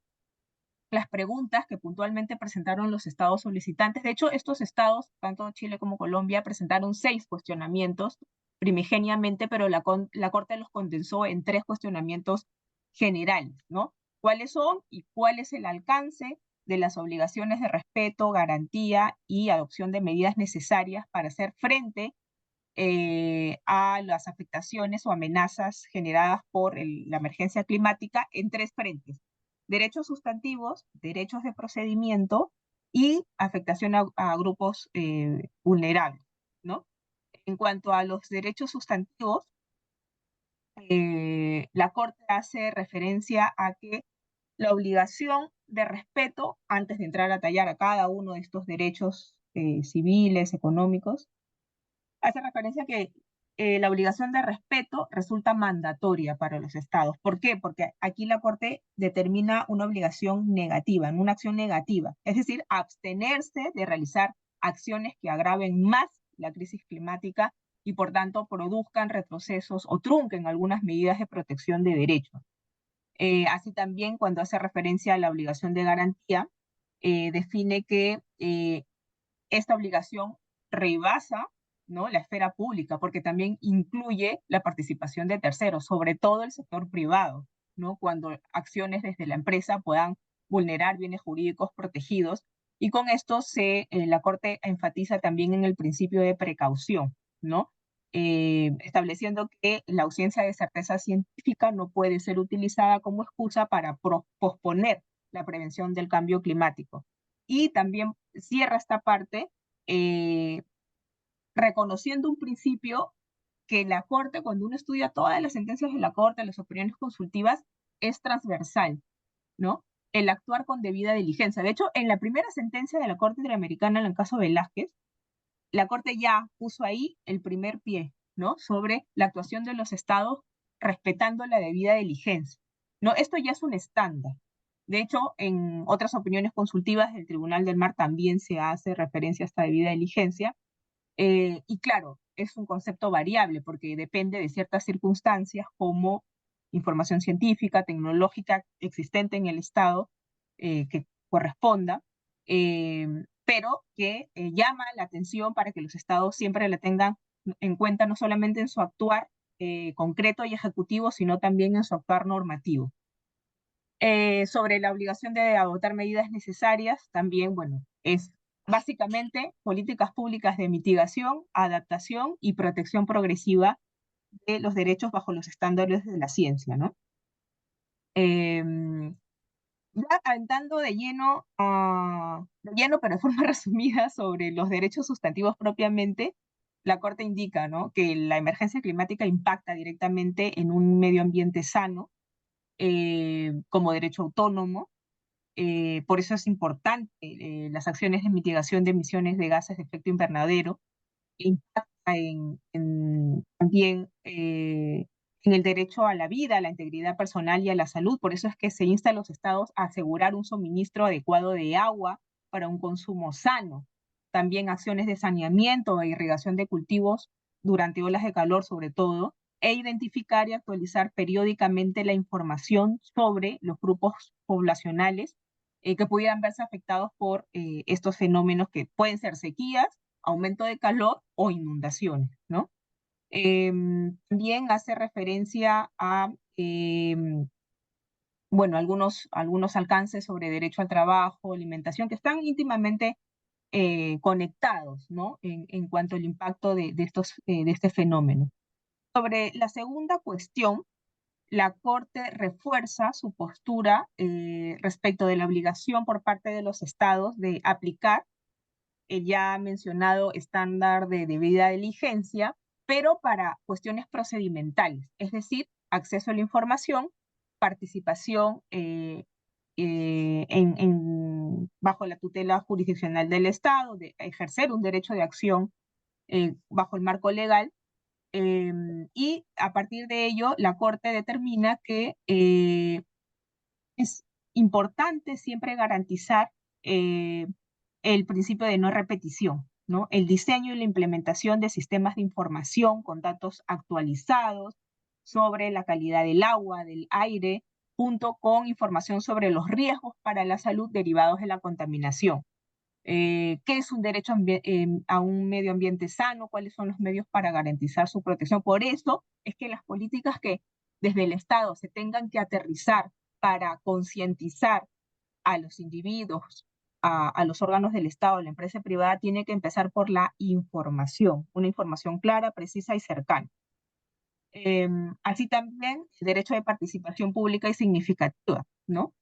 las preguntas que puntualmente presentaron los estados solicitantes. De hecho, estos estados, tanto Chile como Colombia, presentaron 6 cuestionamientos primigeniamente, pero la Corte los condensó en 3 cuestionamientos generales, ¿no? ¿Cuáles son y cuál es el alcance de las obligaciones de respeto, garantía y adopción de medidas necesarias para hacer frente a las afectaciones o amenazas generadas por la emergencia climática en 3 frentes: derechos sustantivos, derechos de procedimiento y afectación a grupos vulnerables, ¿no? En cuanto a los derechos sustantivos, la Corte hace referencia a que la obligación de respeto, antes de entrar a tallar a cada uno de estos derechos civiles, económicos, hace referencia a que la obligación de respeto resulta mandatoria para los estados. ¿Por qué? Porque aquí la Corte determina una obligación negativa, en una acción negativa, es decir, abstenerse de realizar acciones que agraven más la crisis climática y por tanto produzcan retrocesos o trunquen algunas medidas de protección de derechos. Así también, cuando hace referencia a la obligación de garantía, define que esta obligación rebasa, ¿no?, la esfera pública, porque también incluye la participación de terceros, sobre todo el sector privado, ¿no?, cuando acciones desde la empresa puedan vulnerar bienes jurídicos protegidos. Y con esto la Corte enfatiza también en el principio de precaución, ¿no? Estableciendo que la ausencia de certeza científica no puede ser utilizada como excusa para posponer la prevención del cambio climático. Y también cierra esta parte reconociendo un principio que la Corte, cuando uno estudia todas las sentencias de la Corte, las opiniones consultivas, es transversal, ¿no? El actuar con debida diligencia. De hecho, en la primera sentencia de la Corte Interamericana, en el caso Velázquez, la Corte ya puso ahí el primer pie, ¿no? Sobre la actuación de los estados respetando la debida diligencia, ¿no? Esto ya es un estándar. De hecho, en otras opiniones consultivas del Tribunal del Mar también se hace referencia a esta debida diligencia. Y claro, es un concepto variable porque depende de ciertas circunstancias como información científica, tecnológica existente en el Estado que corresponda, pero que llama la atención para que los Estados siempre la tengan en cuenta no solamente en su actuar concreto y ejecutivo, sino también en su actuar normativo. Sobre la obligación de adoptar medidas necesarias, también, bueno, es básicamente políticas públicas de mitigación, adaptación y protección progresiva de los derechos bajo los estándares de la ciencia, ¿no? Ya entrando de lleno, pero de forma resumida, sobre los derechos sustantivos propiamente, la Corte indica, ¿no?, que la emergencia climática impacta directamente en un medio ambiente sano, como derecho autónomo. Por eso es importante las acciones de mitigación de emisiones de gases de efecto invernadero, que impacta también en el derecho a la vida, a la integridad personal y a la salud. Por eso es que se insta a los estados a asegurar un suministro adecuado de agua para un consumo sano. También acciones de saneamiento e irrigación de cultivos durante olas de calor, sobre todo, e identificar y actualizar periódicamente la información sobre los grupos poblacionales que pudieran verse afectados por estos fenómenos que pueden ser sequías, aumento de calor o inundaciones, ¿no? También hace referencia a, bueno, algunos alcances sobre derecho al trabajo, alimentación, que están íntimamente conectados, ¿no? En cuanto al impacto de este fenómeno. Sobre la segunda cuestión, la Corte refuerza su postura respecto de la obligación por parte de los estados de aplicar el ya mencionado estándar de debida diligencia, pero para cuestiones procedimentales, es decir, acceso a la información, participación bajo la tutela jurisdiccional del Estado, de ejercer un derecho de acción bajo el marco legal, y a partir de ello la Corte determina que es importante siempre garantizar el principio de no repetición, ¿no? El diseño y la implementación de sistemas de información con datos actualizados sobre la calidad del agua, del aire, junto con información sobre los riesgos para la salud derivados de la contaminación. ¿Qué es un derecho a un medio ambiente sano? ¿Cuáles son los medios para garantizar su protección? Por eso es que las políticas que desde el Estado se tengan que aterrizar para concientizar a los individuos, a los órganos del Estado, a la empresa privada, tiene que empezar por la información, una información clara, precisa y cercana. Así también el derecho de participación pública y significativa, ¿no?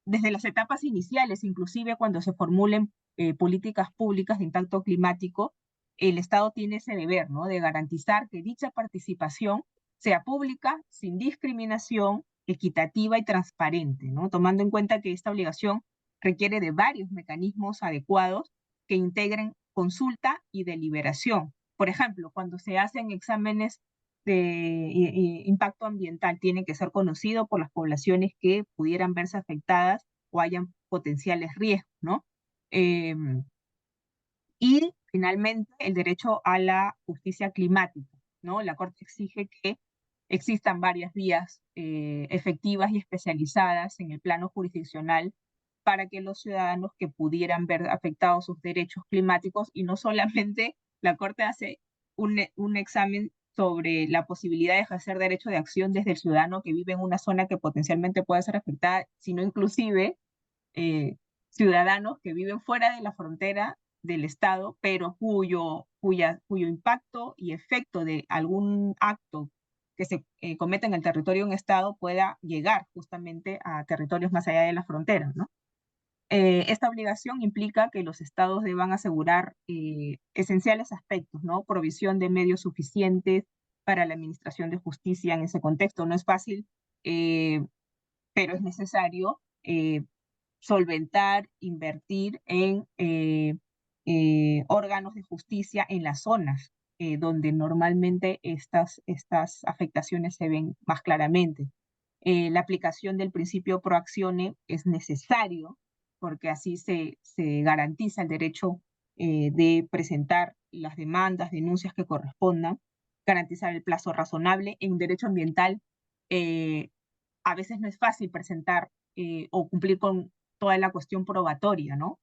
Desde las etapas iniciales, inclusive cuando se formulen políticas públicas de impacto climático, el Estado tiene ese deber, ¿no?, de garantizar que dicha participación sea pública, sin discriminación, equitativa y transparente, ¿no?, tomando en cuenta que esta obligación requiere de varios mecanismos adecuados que integren consulta y deliberación. Por ejemplo, cuando se hacen exámenes de impacto ambiental, tiene que ser conocido por las poblaciones que pudieran verse afectadas o hayan potenciales riesgos, ¿no? Y finalmente, el derecho a la justicia climática, ¿no? La Corte exige que existan varias vías efectivas y especializadas en el plano jurisdiccional para que los ciudadanos que pudieran ver afectados sus derechos climáticos, y no solamente la Corte hace un examen sobre la posibilidad de ejercer derecho de acción desde el ciudadano que vive en una zona que potencialmente puede ser afectada, sino inclusive ciudadanos que viven fuera de la frontera del Estado, pero cuyo impacto y efecto de algún acto que se cometa en el territorio de un Estado pueda llegar justamente a territorios más allá de la frontera, ¿no? Esta obligación implica que los estados deban asegurar esenciales aspectos, ¿no? Provisión de medios suficientes para la administración de justicia en ese contexto. No es fácil, pero es necesario solventar, invertir en órganos de justicia en las zonas donde normalmente estas afectaciones se ven más claramente. La aplicación del principio pro actione es necesario porque así se garantiza el derecho de presentar las demandas, denuncias que correspondan, garantizar el plazo razonable. En derecho ambiental eh, a veces no es fácil presentar o cumplir con toda la cuestión probatoria, ¿no?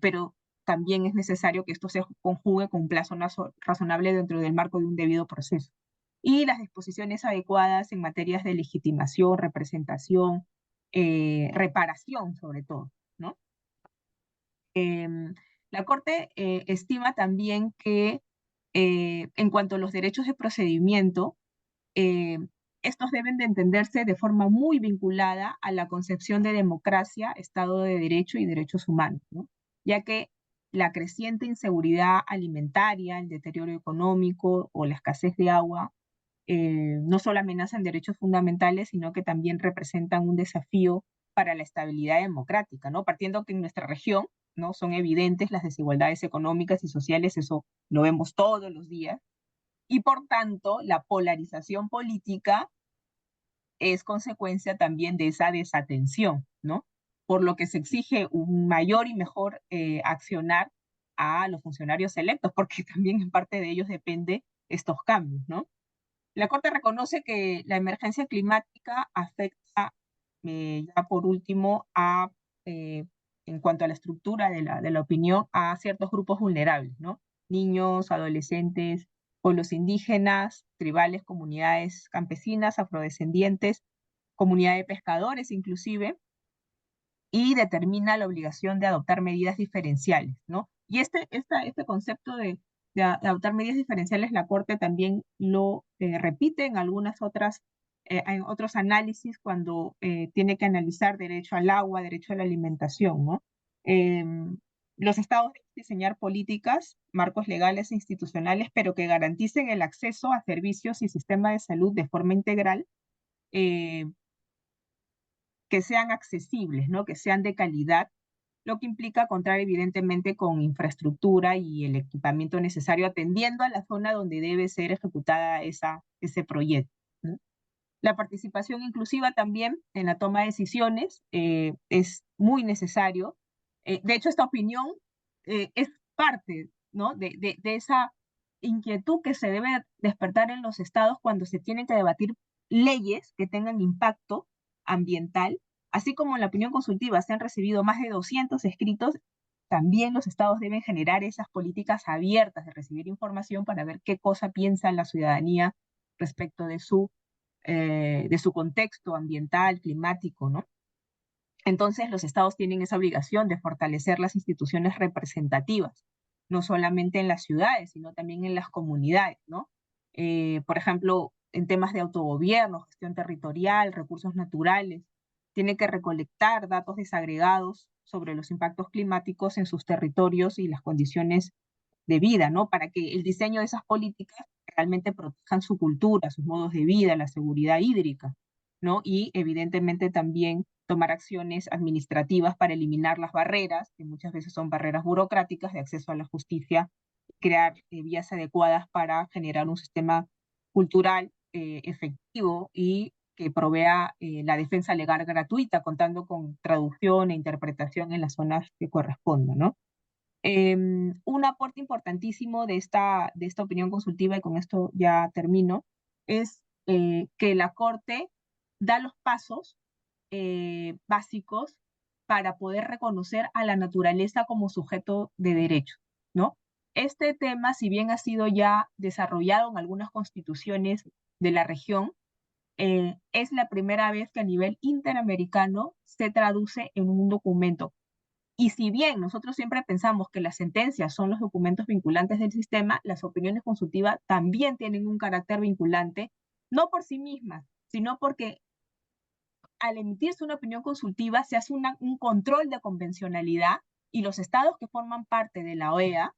Pero también es necesario que esto se conjugue con un plazo razonable dentro del marco de un debido proceso. Y las disposiciones adecuadas en materias de legitimación, representación, reparación sobre todo, ¿no? La Corte estima también que en cuanto a los derechos de procedimiento, eh, estos deben de entenderse de forma muy vinculada a la concepción de democracia, Estado de Derecho y derechos humanos, ¿no? Ya que la creciente inseguridad alimentaria, el deterioro económico o la escasez de agua no solo amenazan derechos fundamentales, sino que también representan un desafío para la estabilidad democrática, ¿no? Partiendo que en nuestra región, ¿no? Son evidentes las desigualdades económicas y sociales, eso lo vemos todos los días, y por tanto la polarización política es consecuencia también de esa desatención, ¿no? Por lo que se exige un mayor y mejor accionar a los funcionarios electos, porque también en parte de ellos depende estos cambios, ¿no? La Corte reconoce que la emergencia climática afecta, ya por último, en cuanto a la estructura de la opinión, a ciertos grupos vulnerables, ¿no? Niños, adolescentes, pueblos indígenas, tribales, comunidades campesinas, afrodescendientes, comunidad de pescadores inclusive, y determina la obligación de adoptar medidas diferenciales, ¿no? Y este concepto de adoptar medidas diferenciales, la Corte también lo repite en algunas otras, en otros análisis cuando tiene que analizar derecho al agua, derecho a la alimentación, ¿no? Los estados deben diseñar políticas, marcos legales e institucionales, pero que garanticen el acceso a servicios y sistema de salud de forma integral, eh, que sean accesibles, ¿no? Que sean de calidad, lo que implica contar evidentemente con infraestructura y el equipamiento necesario atendiendo a la zona donde debe ser ejecutada ese proyecto, ¿no? La participación inclusiva también en la toma de decisiones es muy necesario. De hecho, esta opinión es parte, ¿no? de esa inquietud que se debe despertar en los estados cuando se tienen que debatir leyes que tengan impacto ambiental, así como en la opinión consultiva se han recibido más de 200 escritos. También los estados deben generar esas políticas abiertas de recibir información para ver qué cosa piensa la ciudadanía respecto de su contexto ambiental, climático, ¿no? Entonces, los estados tienen esa obligación de fortalecer las instituciones representativas, no solamente en las ciudades, sino también en las comunidades, ¿no? Por ejemplo, en temas de autogobierno, gestión territorial, recursos naturales, tiene que recolectar datos desagregados sobre los impactos climáticos en sus territorios y las condiciones de vida, ¿no? Para que el diseño de esas políticas realmente protejan su cultura, sus modos de vida, la seguridad hídrica, ¿no? Y evidentemente también tomar acciones administrativas para eliminar las barreras, que muchas veces son barreras burocráticas de acceso a la justicia, crear vías adecuadas para generar un sistema cultural efectivo y que provea la defensa legal gratuita, contando con traducción e interpretación en las zonas que correspondan, ¿no? Un aporte importantísimo de esta opinión consultiva, y con esto ya termino, es que la Corte da los pasos básicos para poder reconocer a la naturaleza como sujeto de derecho, ¿no? Este tema, si bien ha sido ya desarrollado en algunas constituciones de la región, es la primera vez que a nivel interamericano se traduce en un documento. Y si bien nosotros siempre pensamos que las sentencias son los documentos vinculantes del sistema, las opiniones consultivas también tienen un carácter vinculante, no por sí mismas, sino porque al emitirse una opinión consultiva se hace un control de convencionalidad y los estados que forman parte de la OEA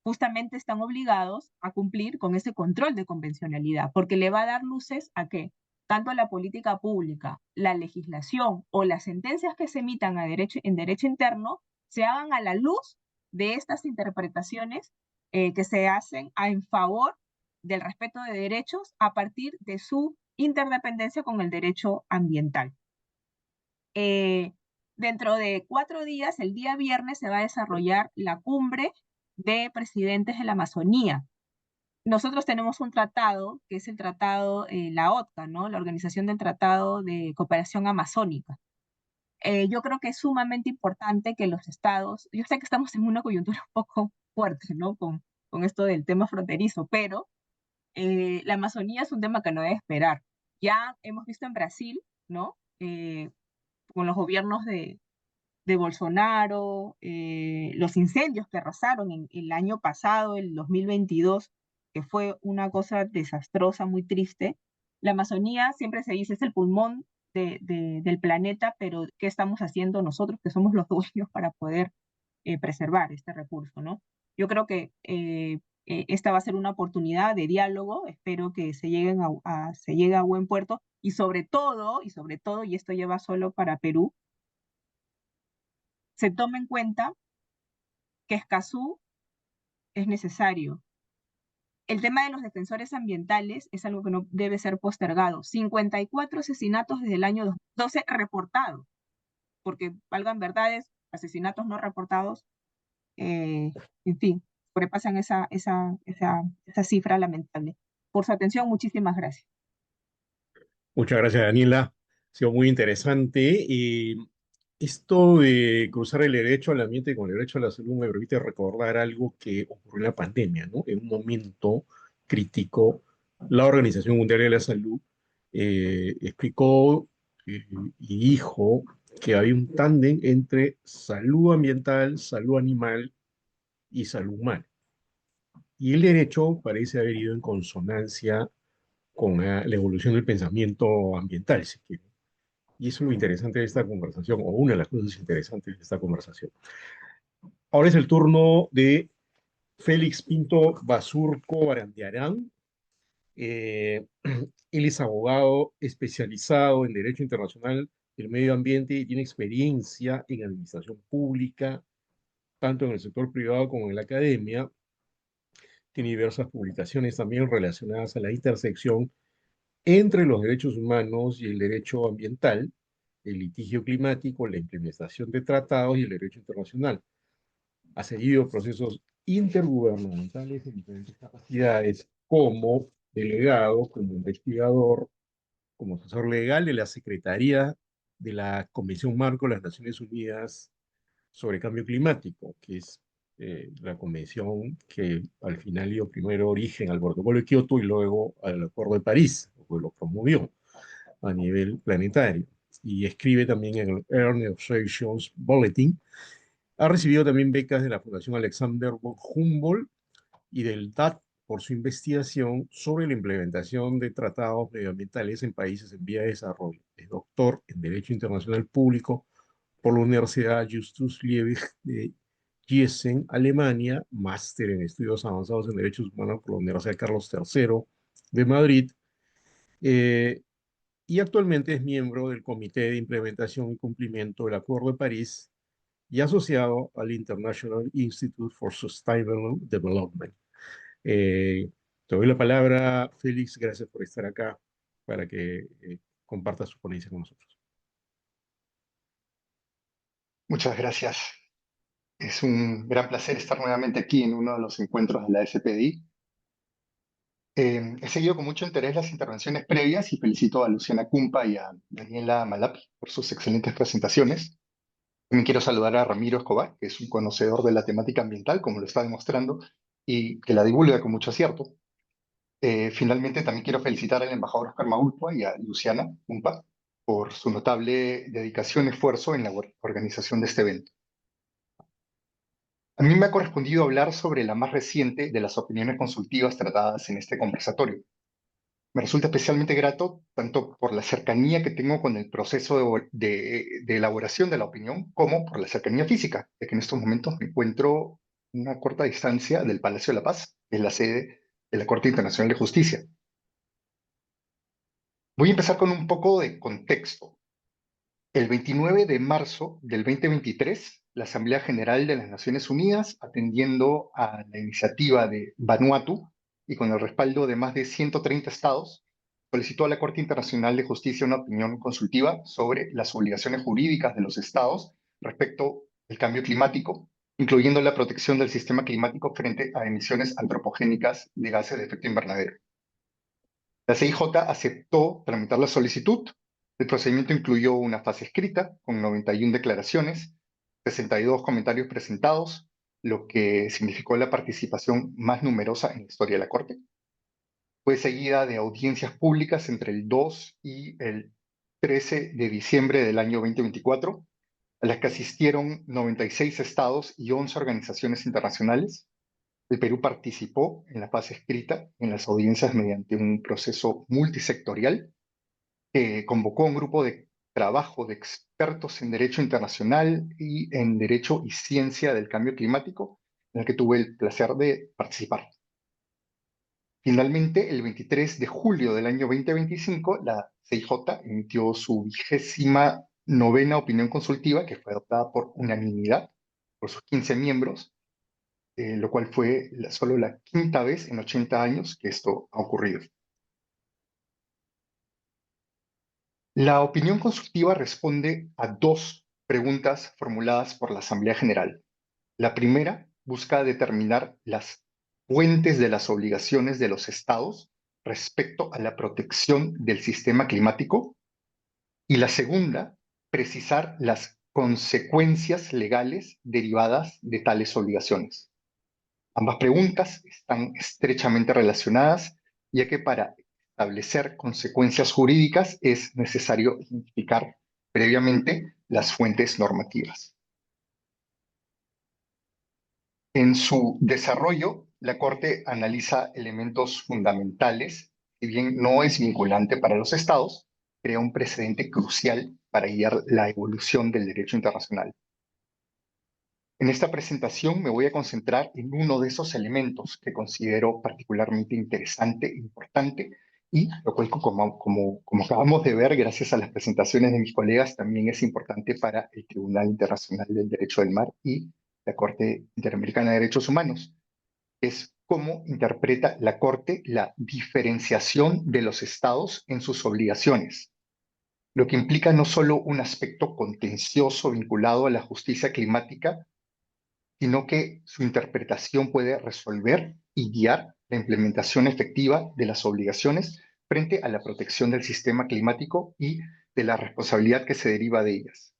justamente están obligados a cumplir con ese control de convencionalidad, porque le va a dar luces a que tanto la política pública, la legislación o las sentencias que se emitan en derecho interno se hagan a la luz de estas interpretaciones que se hacen en favor del respeto de derechos a partir de su interdependencia con el derecho ambiental. Dentro de 4 días, el día viernes, se va a desarrollar la cumbre de presidentes de la Amazonía. Nosotros tenemos un tratado, que es el tratado, la OTCA, ¿no? La Organización del Tratado de Cooperación Amazónica. Yo creo que es sumamente importante que los estados, yo sé que estamos en una coyuntura un poco fuerte, ¿no? Con esto del tema fronterizo, pero la Amazonía es un tema que no debe esperar. Ya hemos visto en Brasil, ¿no? Con los gobiernos de Bolsonaro, los incendios que arrasaron el año pasado, el 2022, que fue una cosa desastrosa, muy triste. La Amazonía siempre se dice es el pulmón del planeta, pero ¿qué estamos haciendo nosotros que somos los dueños para poder preservar este recurso, ¿no? Yo creo que esta va a ser una oportunidad de diálogo, espero que se llegue a buen puerto y sobre todo, y esto lleva solo para Perú, se tome en cuenta que Escazú es necesario. El tema de los defensores ambientales es algo que no debe ser postergado. 54 asesinatos desde el año 2012 reportados, porque valgan verdades, asesinatos no reportados, en fin, sobrepasan esa cifra lamentable. Por su atención, muchísimas gracias. Muchas gracias, Daniela. Ha sido muy interesante. Esto de cruzar el derecho al ambiente con el derecho a la salud me permite recordar algo que ocurrió en la pandemia, ¿no? En un momento crítico, la Organización Mundial de la Salud explicó y dijo que había un tándem entre salud ambiental, salud animal y salud humana. Y el derecho parece haber ido en consonancia con la evolución del pensamiento ambiental, si quiere. Y eso es lo interesante de esta conversación, o una de las cosas interesantes de esta conversación. Ahora es el turno de Félix Pinto Basurco Barandiarán. Él es abogado especializado en Derecho Internacional del Medio Ambiente y tiene experiencia en administración pública, tanto en el sector privado como en la academia. Tiene diversas publicaciones también relacionadas a la intersección entre los derechos humanos y el derecho ambiental, el litigio climático, la implementación de tratados y el derecho internacional. Ha seguido procesos intergubernamentales en diferentes capacidades, como delegado, como investigador, como asesor legal de la Secretaría de la Convención Marco de las Naciones Unidas sobre Cambio Climático, que es la convención que al final dio primero origen al Protocolo de Kioto y luego al Acuerdo de París, que lo promovió a nivel planetario. Y escribe también en el Earth Negotiations Bulletin. Ha recibido también becas de la Fundación Alexander von Humboldt y del DAT por su investigación sobre la implementación de tratados medioambientales en países en vía de desarrollo. Es doctor en Derecho Internacional Público por la Universidad Justus Liebig de Gießen, Alemania, máster en Estudios Avanzados en Derechos Humanos por la Universidad Carlos III de Madrid, y actualmente es miembro del Comité de Implementación y Cumplimiento del Acuerdo de París y asociado al International Institute for Sustainable Development. Te doy la palabra, Félix, gracias por estar acá para que compartas su ponencia con nosotros. Muchas gracias. Es un gran placer estar nuevamente aquí en uno de los encuentros de la SPDI. He seguido con mucho interés las intervenciones previas y felicito a Luciana Cumpa y a Daniela Malapi por sus excelentes presentaciones. También quiero saludar a Ramiro Escobar, que es un conocedor de la temática ambiental, como lo está demostrando, y que la divulga con mucho acierto. Finalmente, también quiero felicitar al embajador Oscar Maultua y a Luciana Cumpa por su notable dedicación y esfuerzo en la organización de este evento. A mí me ha correspondido hablar sobre la más reciente de las opiniones consultivas tratadas en este conversatorio. Me resulta especialmente grato tanto por la cercanía que tengo con el proceso de elaboración de la opinión, como por la cercanía física, ya que en estos momentos me encuentro a una corta distancia del Palacio de la Paz, que es la sede de la Corte Internacional de Justicia. Voy a empezar con un poco de contexto. El 29 de marzo del 2023, la Asamblea General de las Naciones Unidas, atendiendo a la iniciativa de Vanuatu y con el respaldo de más de 130 estados, solicitó a la Corte Internacional de Justicia una opinión consultiva sobre las obligaciones jurídicas de los estados respecto al cambio climático, incluyendo la protección del sistema climático frente a emisiones antropogénicas de gases de efecto invernadero. La CIJ aceptó tramitar la solicitud. El procedimiento incluyó una fase escrita con 91 declaraciones, 62 comentarios presentados, lo que significó la participación más numerosa en la historia de la Corte. Fue seguida de audiencias públicas entre el 2 y el 13 de diciembre del año 2024, a las que asistieron 96 estados y 11 organizaciones internacionales. El Perú participó en la fase escrita en las audiencias mediante un proceso multisectorial que convocó a un grupo de trabajo de expertos en Derecho Internacional y en Derecho y Ciencia del Cambio Climático, en el que tuve el placer de participar. Finalmente, el 23 de julio del año 2025, la CIJ emitió su 29ª opinión consultiva, que fue adoptada por unanimidad por sus 15 miembros, lo cual fue solo la quinta vez en 80 años que esto ha ocurrido. La opinión consultiva responde a dos preguntas formuladas por la Asamblea General. La primera busca determinar las fuentes de las obligaciones de los estados respecto a la protección del sistema climático, y la segunda, precisar las consecuencias legales derivadas de tales obligaciones. Ambas preguntas están estrechamente relacionadas, ya que para establecer consecuencias jurídicas es necesario identificar previamente las fuentes normativas. En su desarrollo, la Corte analiza elementos fundamentales. Si bien no es vinculante para los estados, crea un precedente crucial para guiar la evolución del derecho internacional. En esta presentación me voy a concentrar en uno de esos elementos que considero particularmente interesante e importante, y lo cual, como acabamos de ver, gracias a las presentaciones de mis colegas, también es importante para el Tribunal Internacional del Derecho del Mar y la Corte Interamericana de Derechos Humanos. Es cómo interpreta la Corte la diferenciación de los estados en sus obligaciones, lo que implica no solo un aspecto contencioso vinculado a la justicia climática, sino que su interpretación puede resolver y guiar la implementación efectiva de las obligaciones frente a la protección del sistema climático y de la responsabilidad que se deriva de ellas.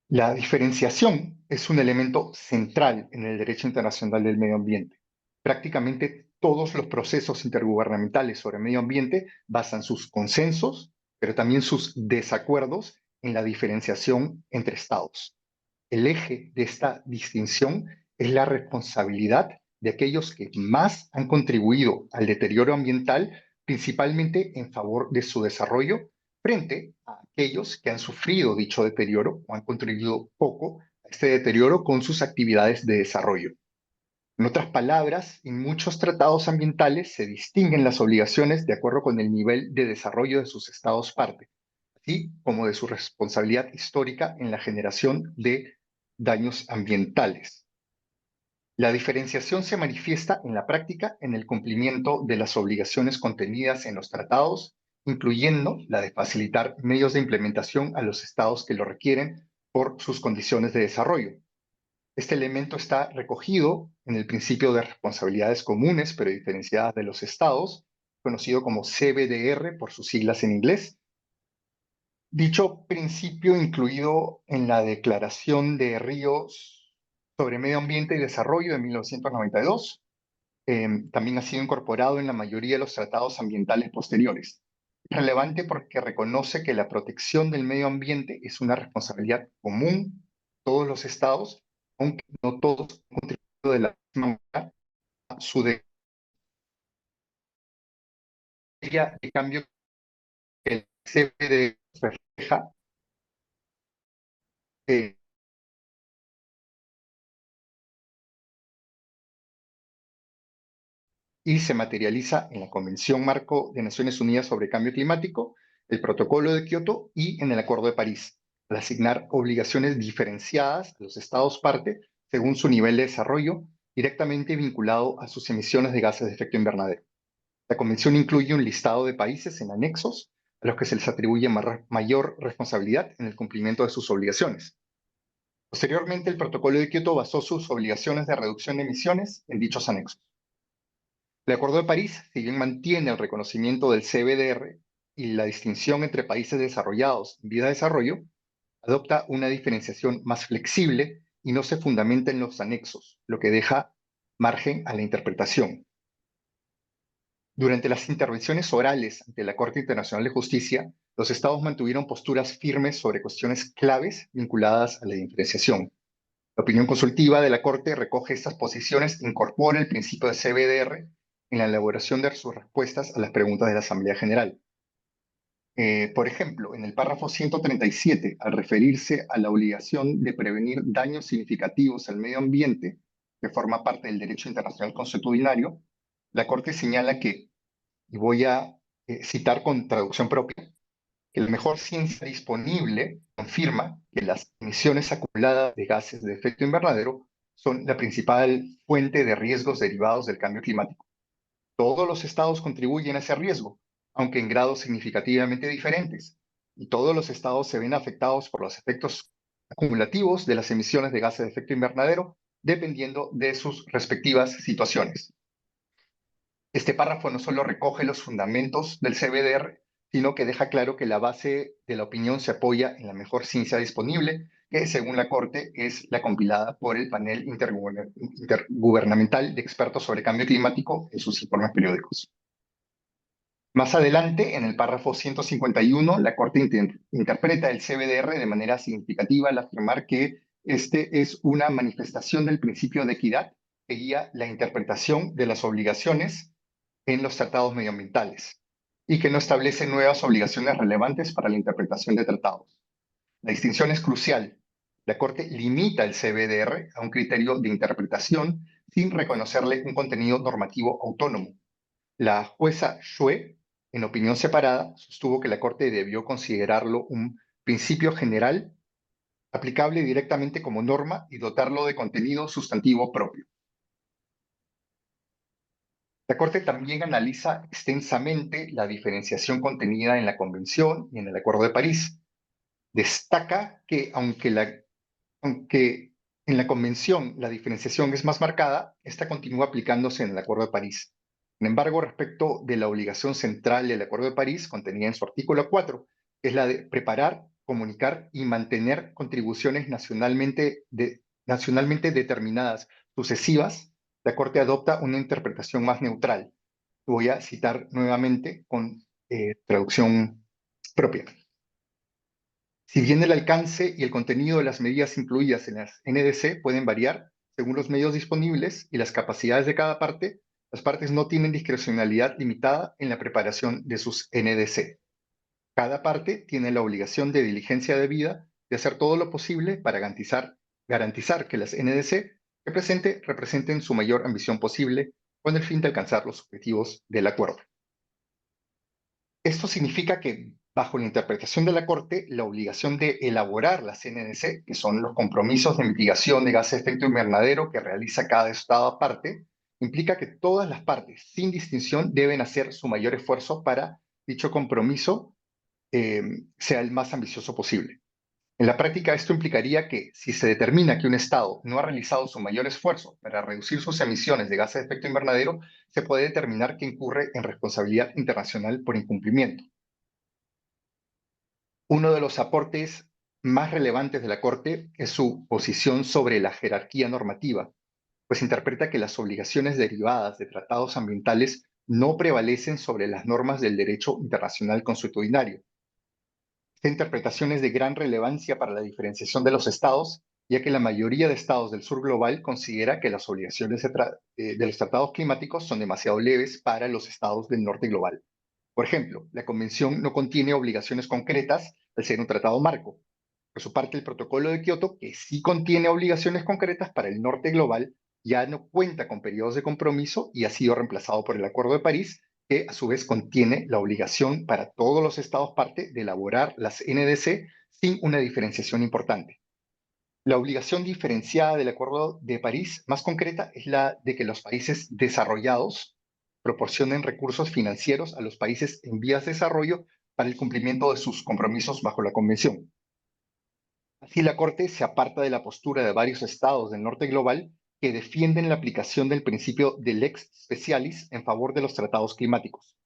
La diferenciación es un elemento central en el derecho internacional del medio ambiente. Prácticamente todos los procesos intergubernamentales sobre medio ambiente basan sus consensos, pero también sus desacuerdos en la diferenciación entre estados. El eje de esta distinción es la responsabilidad de aquellos que más han contribuido al deterioro ambiental, principalmente en favor de su desarrollo, frente a aquellos que han sufrido dicho deterioro o han contribuido poco a este deterioro con sus actividades de desarrollo. En otras palabras, en muchos tratados ambientales se distinguen las obligaciones de acuerdo con el nivel de desarrollo de sus estados parte, así como de su responsabilidad histórica en la generación de daños ambientales. La diferenciación se manifiesta en la práctica en el cumplimiento de las obligaciones contenidas en los tratados, incluyendo la de facilitar medios de implementación a los estados que lo requieren por sus condiciones de desarrollo. Este elemento está recogido en el principio de responsabilidades comunes pero diferenciadas de los estados, conocido como CBDR por sus siglas en inglés. Dicho principio, incluido en la Declaración de Ríos sobre Medio Ambiente y Desarrollo de 1992, también ha sido incorporado en la mayoría de los tratados ambientales posteriores. Es relevante porque reconoce que la protección del medio ambiente es una responsabilidad común de todos los estados, aunque no todos han contribuido de la misma manera a su de cambio que el CBD refleja eh, y se materializa en la Convención Marco de Naciones Unidas sobre Cambio Climático, el Protocolo de Kioto y en el Acuerdo de París, al asignar obligaciones diferenciadas a los estados parte según su nivel de desarrollo, directamente vinculado a sus emisiones de gases de efecto invernadero. La Convención incluye un listado de países en anexos a los que se les atribuye mayor responsabilidad en el cumplimiento de sus obligaciones. Posteriormente, el Protocolo de Kioto basó sus obligaciones de reducción de emisiones en dichos anexos. El Acuerdo de París, si bien mantiene el reconocimiento del CBDR y la distinción entre países desarrollados y en vía de desarrollo, adopta una diferenciación más flexible y no se fundamenta en los anexos, lo que deja margen a la interpretación. Durante las intervenciones orales ante la Corte Internacional de Justicia, los estados mantuvieron posturas firmes sobre cuestiones claves vinculadas a la diferenciación. La opinión consultiva de la Corte recoge estas posiciones e incorpora el principio de CBDR en la elaboración de sus respuestas a las preguntas de la Asamblea General. Por ejemplo, en el párrafo 137, al referirse a la obligación de prevenir daños significativos al medio ambiente, que forma parte del derecho internacional consuetudinario, la Corte señala que, y voy a citar con traducción propia, que la mejor ciencia disponible confirma que las emisiones acumuladas de gases de efecto invernadero son la principal fuente de riesgos derivados del cambio climático. Todos los estados contribuyen a ese riesgo, aunque en grados significativamente diferentes, y todos los estados se ven afectados por los efectos acumulativos de las emisiones de gases de efecto invernadero, dependiendo de sus respectivas situaciones. Este párrafo no solo recoge los fundamentos del CBDR, sino que deja claro que la base de la opinión se apoya en la mejor ciencia disponible, que según la Corte es la compilada por el panel intergubernamental de expertos sobre cambio climático en sus informes periódicos. Más adelante, en el párrafo 151, la Corte interpreta el CBDR de manera significativa al afirmar que este es una manifestación del principio de equidad que guía la interpretación de las obligaciones en los tratados medioambientales y que no establece nuevas obligaciones relevantes para la interpretación de tratados. La distinción es crucial. La Corte limita el CBDR a un criterio de interpretación sin reconocerle un contenido normativo autónomo. La jueza Xue, en opinión separada, sostuvo que la Corte debió considerarlo un principio general aplicable directamente como norma y dotarlo de contenido sustantivo propio. La Corte también analiza extensamente la diferenciación contenida en la Convención y en el Acuerdo de París. Destaca que aunque en la Convención la diferenciación es más marcada, esta continúa aplicándose en el Acuerdo de París. Sin embargo, respecto de la obligación central del Acuerdo de París, contenida en su artículo 4, que es la de preparar, comunicar y mantener contribuciones nacionalmente determinadas sucesivas, la Corte adopta una interpretación más neutral. Voy a citar nuevamente con traducción propia. Si bien el alcance y el contenido de las medidas incluidas en las NDC pueden variar según los medios disponibles y las capacidades de cada parte, las partes no tienen discrecionalidad limitada en la preparación de sus NDC. Cada parte tiene la obligación de diligencia debida de hacer todo lo posible para garantizar que las NDC representen su mayor ambición posible con el fin de alcanzar los objetivos del acuerdo. Esto significa que, bajo la interpretación de la Corte, la obligación de elaborar las NDC, que son los compromisos de mitigación de gases de efecto invernadero que realiza cada estado aparte, implica que todas las partes, sin distinción, deben hacer su mayor esfuerzo para dicho compromiso sea el más ambicioso posible. En la práctica, esto implicaría que, si se determina que un Estado no ha realizado su mayor esfuerzo para reducir sus emisiones de gases de efecto invernadero, se puede determinar que incurre en responsabilidad internacional por incumplimiento. Uno de los aportes más relevantes de la Corte es su posición sobre la jerarquía normativa, pues interpreta que las obligaciones derivadas de tratados ambientales no prevalecen sobre las normas del derecho internacional consuetudinario. Esta interpretación es de gran relevancia para la diferenciación de los estados, ya que la mayoría de estados del sur global considera que las obligaciones de los tratados climáticos son demasiado leves para los estados del norte global. Por ejemplo, la Convención no contiene obligaciones concretas al ser un tratado marco. Por su parte, el Protocolo de Kioto, que sí contiene obligaciones concretas para el norte global, ya no cuenta con periodos de compromiso y ha sido reemplazado por el Acuerdo de París, que a su vez contiene la obligación para todos los estados parte de elaborar las NDC sin una diferenciación importante. La obligación diferenciada del Acuerdo de París más concreta es la de que los países desarrollados proporcionen recursos financieros a los países en vías de desarrollo para el cumplimiento de sus compromisos bajo la Convención. Así, la Corte se aparta de la postura de varios estados del norte global que defienden la aplicación del principio del lex specialis en favor de los tratados climáticos.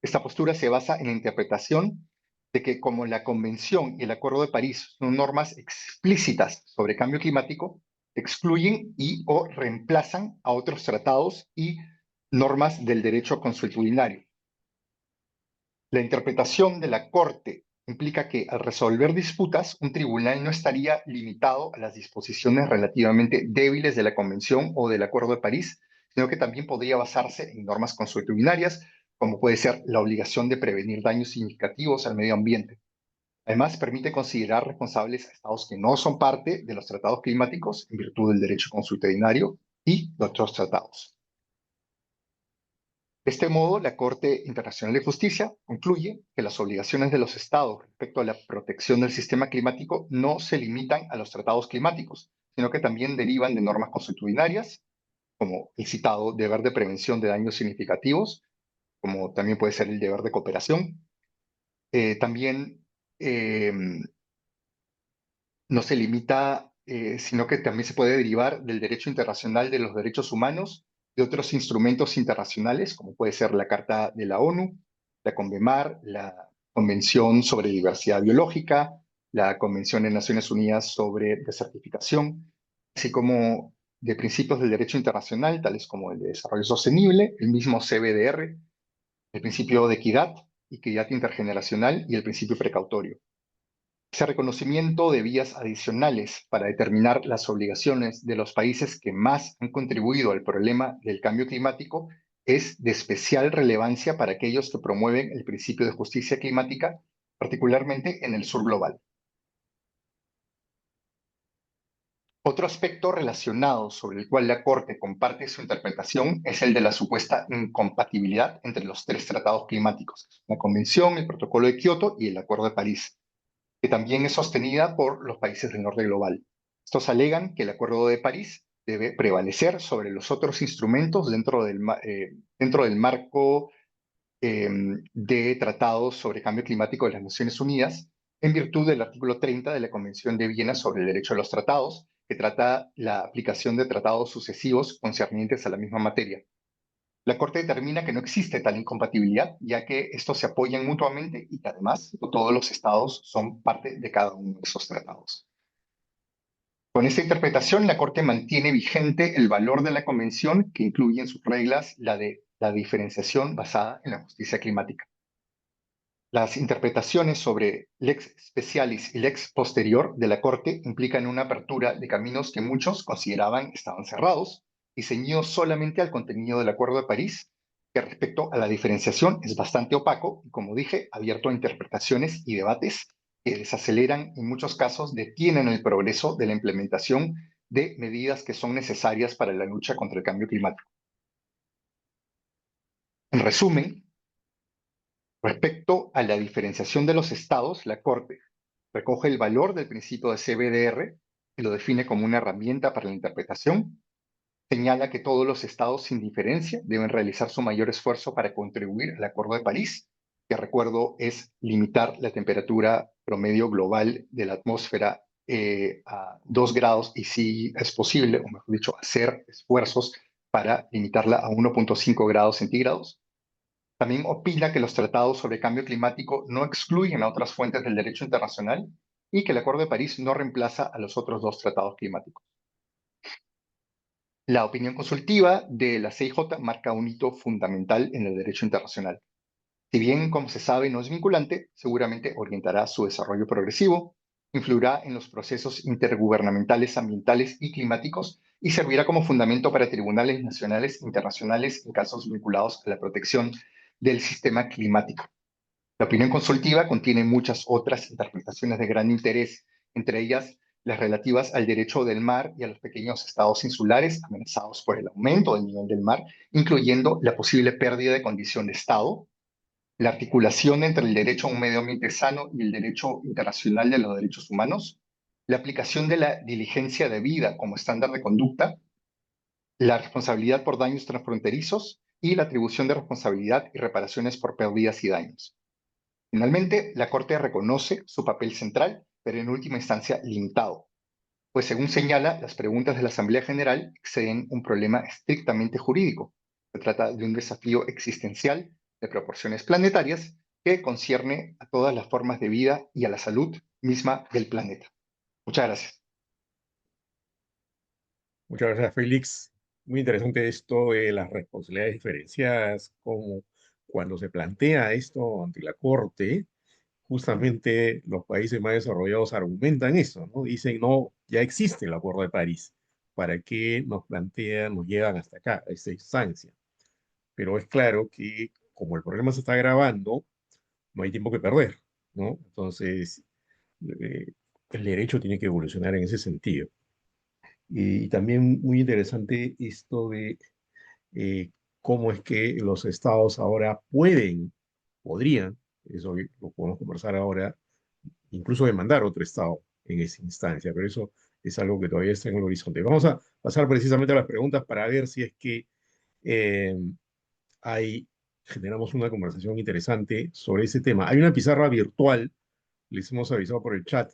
Esta postura se basa en la interpretación de que como la Convención y el Acuerdo de París son normas explícitas sobre cambio climático, excluyen y o reemplazan a otros tratados y normas del derecho consuetudinario. La interpretación de la Corte implica que al resolver disputas, un tribunal no estaría limitado a las disposiciones relativamente débiles de la Convención o del Acuerdo de París, sino que también podría basarse en normas consuetudinarias, como puede ser la obligación de prevenir daños significativos al medio ambiente. Además, permite considerar responsables a estados que no son parte de los tratados climáticos en virtud del derecho consuetudinario y de otros tratados. De este modo, la Corte Internacional de Justicia concluye que las obligaciones de los estados respecto a la protección del sistema climático no se limitan a los tratados climáticos, sino que también derivan de normas consuetudinarias, como el citado deber de prevención de daños significativos, como también puede ser el deber de cooperación. También no se limita, sino que también se puede derivar del derecho internacional de los derechos humanos, de otros instrumentos internacionales, como puede ser la Carta de la ONU, la CONVEMAR, la Convención sobre Diversidad Biológica, la Convención de Naciones Unidas sobre Desertificación, así como de principios del derecho internacional, tales como el de desarrollo sostenible, el mismo CBDR, el principio de equidad intergeneracional y el principio precautorio. Ese reconocimiento de vías adicionales para determinar las obligaciones de los países que más han contribuido al problema del cambio climático es de especial relevancia para aquellos que promueven el principio de justicia climática, particularmente en el sur global. Otro aspecto relacionado sobre el cual la Corte comparte su interpretación es el de la supuesta incompatibilidad entre los tres tratados climáticos, la Convención, el Protocolo de Kioto y el Acuerdo de París, que también es sostenida por los países del norte global. Estos alegan que el Acuerdo de París debe prevalecer sobre los otros instrumentos dentro del marco de tratados sobre cambio climático de las Naciones Unidas, en virtud del artículo 30 de la Convención de Viena sobre el derecho a los tratados, que trata la aplicación de tratados sucesivos concernientes a la misma materia. La Corte determina que no existe tal incompatibilidad, ya que estos se apoyan mutuamente y que además todos los estados son parte de cada uno de esos tratados. Con esta interpretación, la Corte mantiene vigente el valor de la Convención, que incluye en sus reglas la de la diferenciación basada en la justicia climática. Las interpretaciones sobre lex specialis y lex posterior de la Corte implican una apertura de caminos que muchos consideraban estaban cerrados y ceñidos solamente al contenido del Acuerdo de París, que respecto a la diferenciación es bastante opaco y, como dije, abierto a interpretaciones y debates que desaceleran, en muchos casos detienen el progreso de la implementación de medidas que son necesarias para la lucha contra el cambio climático. En resumen, respecto a la diferenciación de los estados, la Corte recoge el valor del principio de CBDR y lo define como una herramienta para la interpretación. Señala que todos los estados sin diferencia deben realizar su mayor esfuerzo para contribuir al Acuerdo de París, que recuerdo es limitar la temperatura promedio global de la atmósfera a 2 grados y si es posible, o mejor dicho, hacer esfuerzos para limitarla a 1.5 grados centígrados. También opina que los tratados sobre cambio climático no excluyen a otras fuentes del derecho internacional y que el Acuerdo de París no reemplaza a los otros dos tratados climáticos. La opinión consultiva de la CIJ marca un hito fundamental en el derecho internacional. Si bien, como se sabe, no es vinculante, seguramente orientará su desarrollo progresivo, influirá en los procesos intergubernamentales ambientales y climáticos y servirá como fundamento para tribunales nacionales e internacionales en casos vinculados a la protección del sistema climático. La opinión consultiva contiene muchas otras interpretaciones de gran interés, entre ellas las relativas al derecho del mar y a los pequeños estados insulares amenazados por el aumento del nivel del mar, incluyendo la posible pérdida de condición de estado, la articulación entre el derecho a un medio ambiente sano y el derecho internacional de los derechos humanos, la aplicación de la diligencia debida como estándar de conducta, la responsabilidad por daños transfronterizos y la atribución de responsabilidad y reparaciones por pérdidas y daños. Finalmente, la Corte reconoce su papel central, pero en última instancia limitado, pues según señala, las preguntas de la Asamblea General exceden un problema estrictamente jurídico. Se trata de un desafío existencial de proporciones planetarias que concierne a todas las formas de vida y a la salud misma del planeta. Muchas gracias. Muchas gracias, Félix. Muy interesante esto de las responsabilidades diferenciadas, como cuando se plantea esto ante la Corte, justamente los países más desarrollados argumentan eso, ¿no? Dicen, no, ya existe el Acuerdo de París. ¿Para qué nos plantean, nos llevan hasta acá, a esta instancia? Pero es claro que como el problema se está agravando, no hay tiempo que perder, ¿no? Entonces, eh, el derecho tiene que evolucionar en ese sentido. Y también muy interesante esto de eh, cómo es que los estados ahora podrían, eso lo podemos conversar ahora, incluso demandar otro estado en esa instancia, pero eso es algo que todavía está en el horizonte. Vamos a pasar precisamente a las preguntas para ver si es que eh, hay, generamos una conversación interesante sobre ese tema. Hay una pizarra virtual, les hemos avisado por el chat,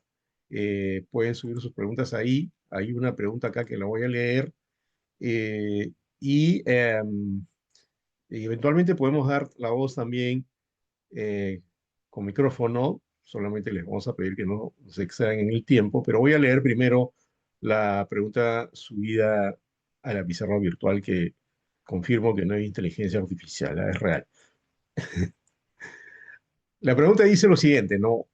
pueden subir sus preguntas ahí. Hay una pregunta acá que la voy a leer eh, y eventualmente podemos dar la voz también con micrófono. Solamente les vamos a pedir que no se excedan en el tiempo, pero voy a leer primero la pregunta subida a la pizarra virtual que confirmo que no es inteligencia artificial, es real. La pregunta dice lo siguiente, ¿no?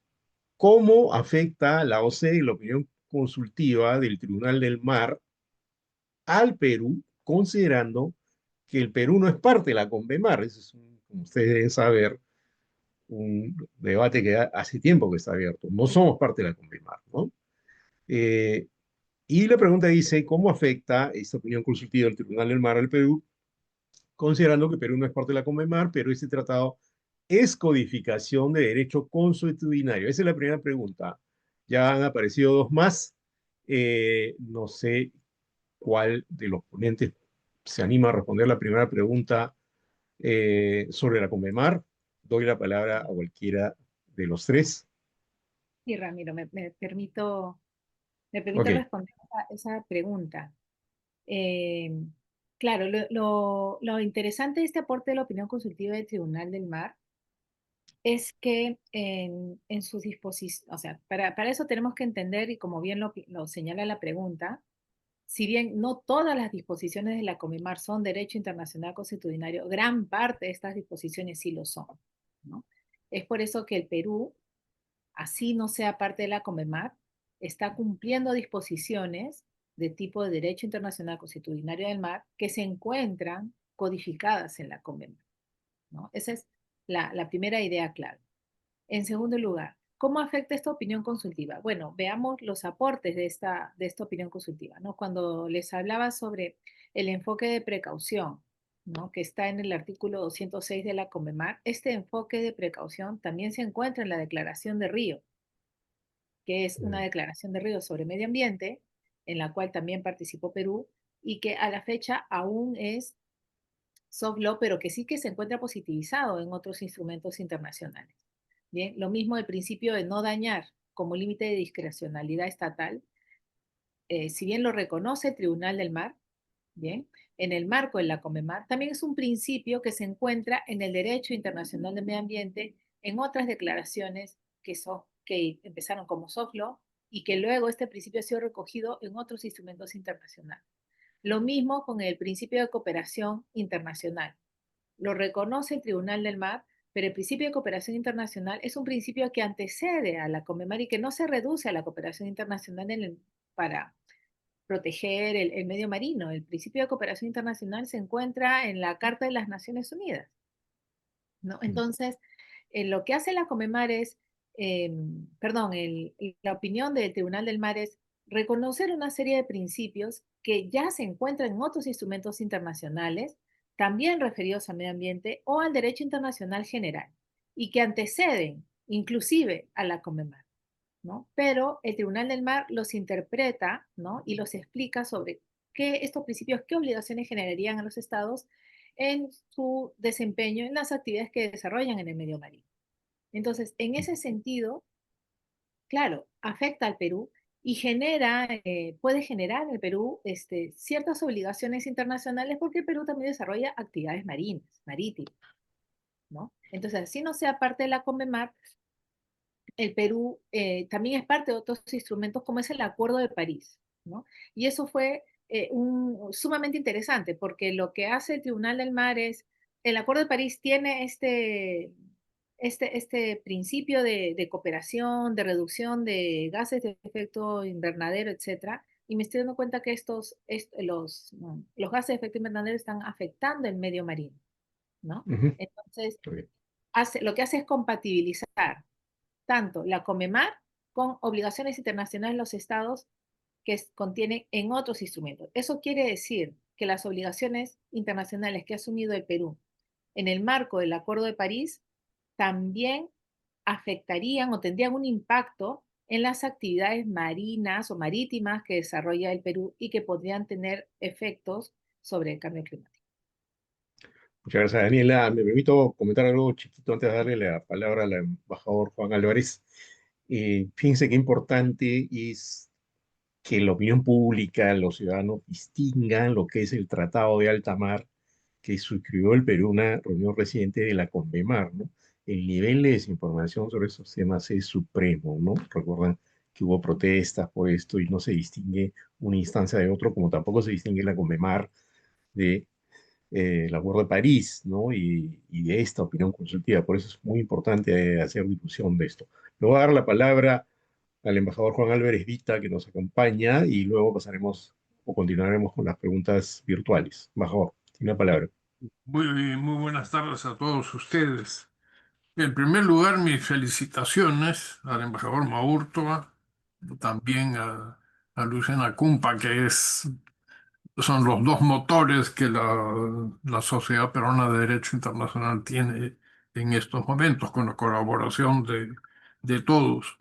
¿Cómo afecta la OCDE y la opinión consultiva del Tribunal del Mar al Perú, considerando que el Perú no es parte de la CONVEMAR? Ese es, como ustedes deben saber, un debate que hace tiempo que está abierto. No somos parte de la CONVEMAR, ¿no? Eh, y la pregunta dice, ¿cómo afecta esta opinión consultiva del Tribunal del Mar al Perú, considerando que Perú no es parte de la CONVEMAR, pero este tratado es codificación de derecho consuetudinario? Esa es la primera pregunta. Ya han aparecido dos más. No sé cuál de los ponentes se anima a responder la primera pregunta sobre la CONVEMAR. Doy la palabra a cualquiera de los tres. Y Ramiro, me permito Ok. responder esa pregunta. Eh, claro, lo interesante de este aporte de la opinión consultiva del Tribunal del Mar es que en sus disposiciones, o sea, para eso tenemos que entender, y como bien lo señala la pregunta, si bien no todas las disposiciones de la CONVEMAR son derecho internacional consuetudinario, gran parte de estas disposiciones sí lo son, ¿no? Es por eso que el Perú, así no sea parte de la CONVEMAR, está cumpliendo disposiciones de tipo de derecho internacional consuetudinario del mar que se encuentran codificadas en la CONVEMAR, ¿no? Esa es la primera idea clave. En segundo lugar, ¿cómo afecta esta opinión consultiva? Bueno, veamos los aportes de esta opinión consultiva, ¿no? Cuando les hablaba sobre el enfoque de precaución, ¿no? Que está en el artículo 206 de la CONVEMAR, este enfoque de precaución también se encuentra en la Declaración de Río, que es una declaración de Río sobre medio ambiente, en la cual también participó Perú, y que a la fecha aún es soft law, pero que sí que se encuentra positivizado en otros instrumentos internacionales. Bien, lo mismo el principio de no dañar como límite de discrecionalidad estatal, si bien lo reconoce el Tribunal del Mar, bien, en el marco de la CONVEMAR, también es un principio que se encuentra en el derecho internacional de medio ambiente, en otras declaraciones que empezaron como soft law y que luego este principio ha sido recogido en otros instrumentos internacionales. Lo mismo con el principio de cooperación internacional. Lo reconoce el Tribunal del Mar, pero el principio de cooperación internacional es un principio que antecede a la CONVEMAR y que no se reduce a la cooperación internacional para proteger el medio marino. El principio de cooperación internacional se encuentra en la Carta de las Naciones Unidas. ¿no? Entonces, lo que hace la Comemar es, perdón, la opinión del Tribunal del Mar es reconocer una serie de principios que ya se encuentran en otros instrumentos internacionales, también referidos al medio ambiente o al derecho internacional general, y que anteceden inclusive a la Comemar, ¿no? Pero el Tribunal del Mar los interpreta, ¿no? Y los explica sobre estos principios, qué obligaciones generarían a los estados en su desempeño en las actividades que desarrollan en el medio marino. Entonces, en ese sentido, claro, afecta al Perú y puede generar en el Perú ciertas obligaciones internacionales porque el Perú también desarrolla actividades marítimas, ¿no? Entonces, así no sea parte de la CONMEMAR, el Perú también es parte de otros instrumentos como es el Acuerdo de París, ¿no? Y eso fue sumamente interesante porque lo que hace el Tribunal del Mar es, el Acuerdo de París tiene este principio de cooperación, de reducción de gases de efecto invernadero, etcétera, y me estoy dando cuenta que los gases de efecto invernadero están afectando el medio marino, ¿no? Ujú. Entonces, Muy bien. lo que hace es compatibilizar tanto la COMEMAR con obligaciones internacionales de los estados que contienen en otros instrumentos. Eso quiere decir que las obligaciones internacionales que ha asumido el Perú en el marco del Acuerdo de París también afectarían o tendrían un impacto en las actividades marinas o marítimas que desarrolla el Perú y que podrían tener efectos sobre el cambio climático. Muchas gracias, Daniela. Me permito comentar algo chiquito antes de darle la palabra al embajador Juan Álvarez. Fíjense qué importante es que la opinión pública, los ciudadanos distingan lo que es el Tratado de Alta Mar que suscribió el Perú, una reunión reciente de la CONVEMAR, ¿no? El nivel de desinformación sobre estos temas es supremo, ¿no? Recuerdan que hubo protestas por esto y no se distingue una instancia de otro, como tampoco se distingue la CONVEMAR de el Acuerdo de París, ¿no? Y de esta opinión consultiva. Por eso es muy importante hacer difusión de esto. Le voy a dar la palabra al embajador Juan Álvarez Vita, que nos acompaña, y luego pasaremos o continuaremos con las preguntas virtuales. Embajador, tiene la palabra. Muy buenas tardes a todos ustedes. En primer lugar, mis felicitaciones al embajador Maúrtoa, también a Luciana Cumpa, son los dos motores que la Sociedad Peruana de Derecho Internacional tiene en estos momentos, con la colaboración de todos.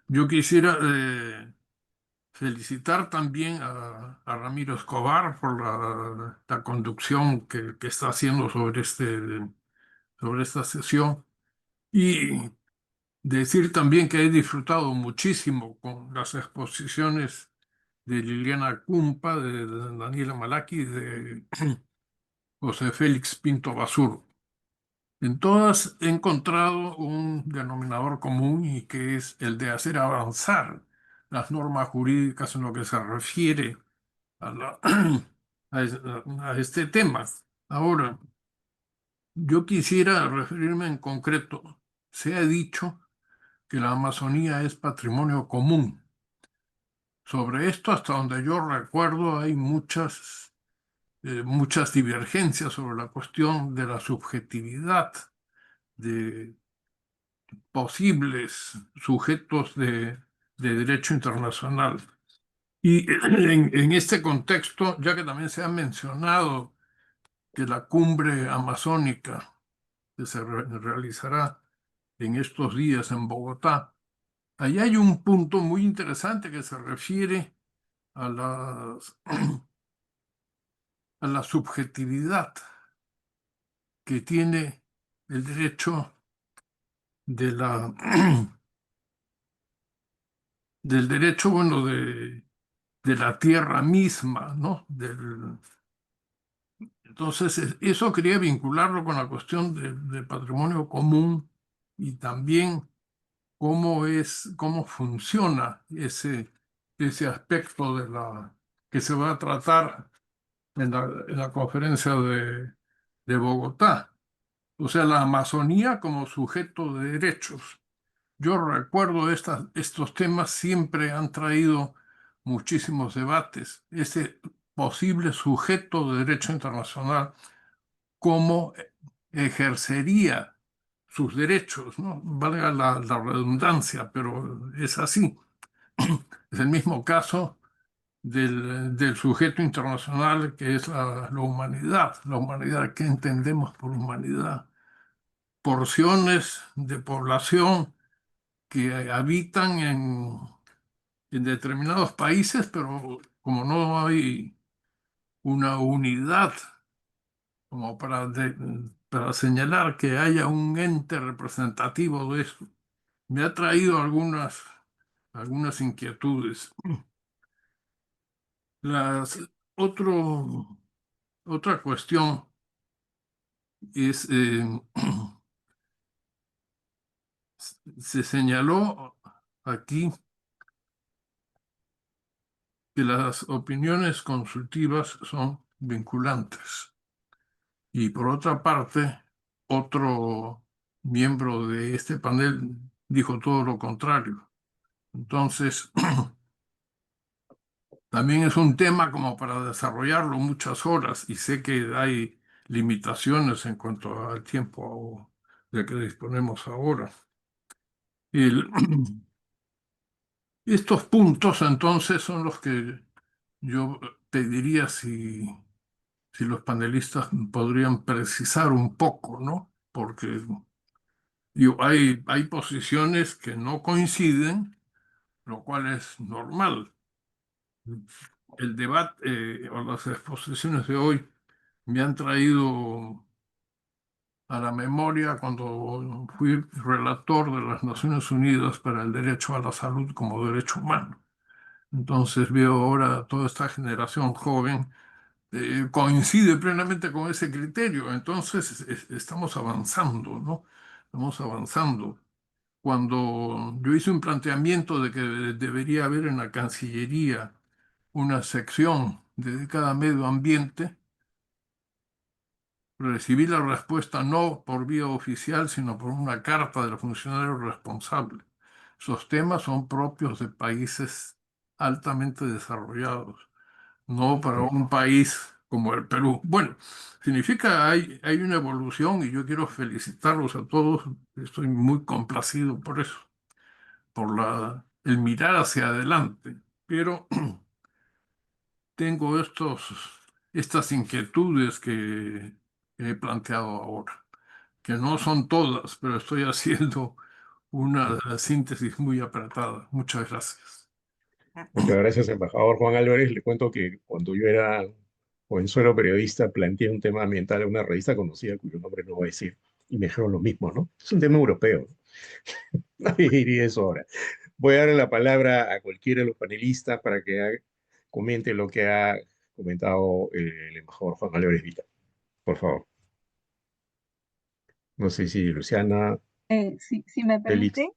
Yo quisiera felicitar también a Ramiro Escobar por la conducción que está haciendo sobre esta sesión y decir también que he disfrutado muchísimo con las exposiciones de Liliana Cumpa, de Daniela Malaki y de José Félix Pinto Basur. En todas he encontrado un denominador común y que es el de hacer avanzar las normas jurídicas en lo que se refiere a, a este tema. Ahora, yo quisiera referirme en concreto. Se ha dicho que la Amazonía es patrimonio común. Sobre esto, hasta donde yo recuerdo, hay muchas divergencias sobre la cuestión de la subjetividad de posibles sujetos de derecho internacional. Y en este contexto, ya que también se ha mencionado que la cumbre amazónica que se realizará en estos días en Bogotá, ahí hay un punto muy interesante que se refiere a a la subjetividad que tiene el derecho de del derecho, bueno, de la tierra misma, ¿no? Entonces, eso quería vincularlo con la cuestión del patrimonio común y también cómo funciona ese aspecto que se va a tratar en la conferencia de Bogotá. O sea, la Amazonía como sujeto de derechos. Yo recuerdo estos temas siempre han traído muchísimos debates. Ese posible sujeto de derecho internacional, cómo ejercería sus derechos, ¿no? Valga la redundancia, pero es así. Es el mismo caso del sujeto internacional que es la humanidad. La humanidad, ¿qué entendemos por humanidad? Porciones de población que habitan en determinados países, pero como no hay una unidad como para señalar que haya un ente representativo de eso, me ha traído algunas inquietudes. Las, otro, otra cuestión es, se señaló aquí que las opiniones consultivas son vinculantes. Y por otra parte, otro miembro de este panel dijo todo lo contrario. Entonces, también es un tema como para desarrollarlo muchas horas y sé que hay limitaciones en cuanto al tiempo de que disponemos ahora. El- estos puntos entonces son los que yo pediría si los panelistas podrían precisar un poco, ¿no? Porque digo, hay posiciones que no coinciden, lo cual es normal. El debate o las exposiciones de hoy me han traído a la memoria cuando fui relator de las Naciones Unidas para el derecho a la salud como derecho humano. Entonces veo ahora toda esta generación joven coincide plenamente con ese criterio. Entonces estamos avanzando, ¿no? Estamos avanzando. Cuando yo hice un planteamiento de que debería haber en la Cancillería una sección dedicada a medio ambiente, recibí la respuesta no por vía oficial, sino por una carta del funcionario responsable. Esos temas son propios de países altamente desarrollados, no para un país como el Perú. Bueno, significa hay una evolución y yo quiero felicitarlos a todos. Estoy muy complacido por eso, por el mirar hacia adelante. Pero tengo estas inquietudes que he planteado ahora, que no son todas, pero estoy haciendo una síntesis muy apretada. Muchas gracias. Muchas gracias, embajador Juan Álvarez. Le cuento que cuando yo era jovenzuelo periodista, planteé un tema ambiental en una revista conocida, cuyo nombre no voy a decir, y me dijeron lo mismo, ¿no? Es un tema europeo. Nadie diría eso ahora. Voy a darle la palabra a cualquiera de los panelistas para que comente lo que ha comentado el embajador Juan Álvarez Vita. Por favor. No sé si Luciana, Si me Félix. permite,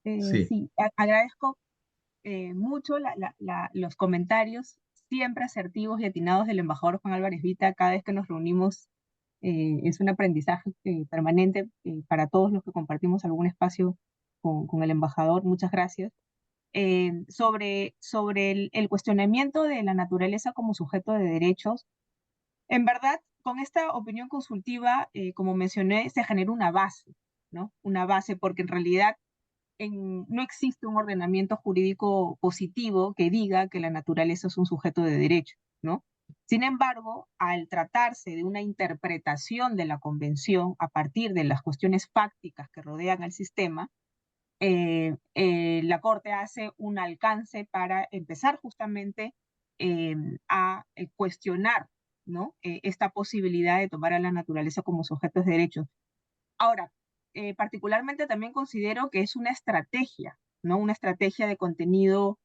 Sí, sí, agradezco mucho los comentarios siempre asertivos y atinados del embajador Juan Álvarez Vita. Cada vez que nos reunimos es un aprendizaje permanente para todos los que compartimos algún espacio con el embajador. Muchas gracias. Sobre el cuestionamiento de la naturaleza como sujeto de derechos, en verdad, con esta opinión consultiva, como mencioné, se genera una base, ¿no? Una base porque en realidad no existe un ordenamiento jurídico positivo que diga que la naturaleza es un sujeto de derecho, ¿no? Sin embargo, al tratarse de una interpretación de la convención a partir de las cuestiones fácticas que rodean al sistema, la Corte hace un alcance para empezar justamente eh, a cuestionar, ¿no? Esta posibilidad de tomar a la naturaleza como sujetos de derechos. Ahora, particularmente también considero que es una estrategia, ¿no? Una estrategia de contenido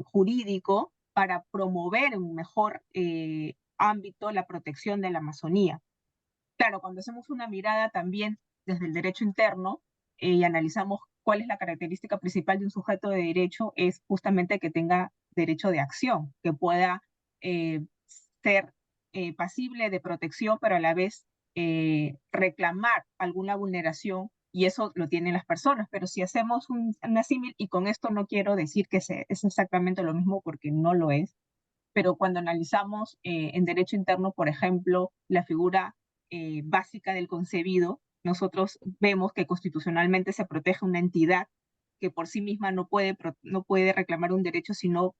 jurídico para promover en un mejor ámbito la protección de la Amazonía. Claro, cuando hacemos una mirada también desde el derecho interno y analizamos cuál es la característica principal de un sujeto de derecho, es justamente que tenga derecho de acción, que pueda eh, ser pasible de protección, pero a la vez reclamar alguna vulneración, y eso lo tienen las personas. Pero si hacemos una símil, y con esto no quiero decir que es exactamente lo mismo porque no lo es, pero cuando analizamos en derecho interno, por ejemplo, la figura básica del concebido. Nosotros vemos que constitucionalmente se protege una entidad que por sí misma no puede reclamar un derecho, sino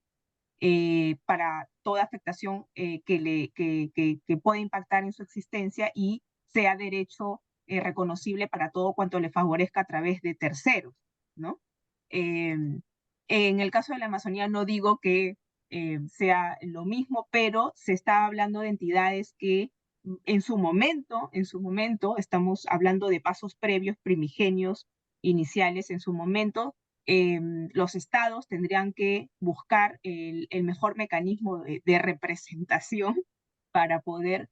para toda afectación que pueda impactar en su existencia y sea derecho reconocible para todo cuanto le favorezca a través de terceros, ¿no? En el caso de la Amazonía no digo que sea lo mismo, pero se está hablando de entidades que en su momento, estamos hablando de pasos previos, primigenios, iniciales, en su momento, los estados tendrían que buscar el mejor mecanismo de representación para poder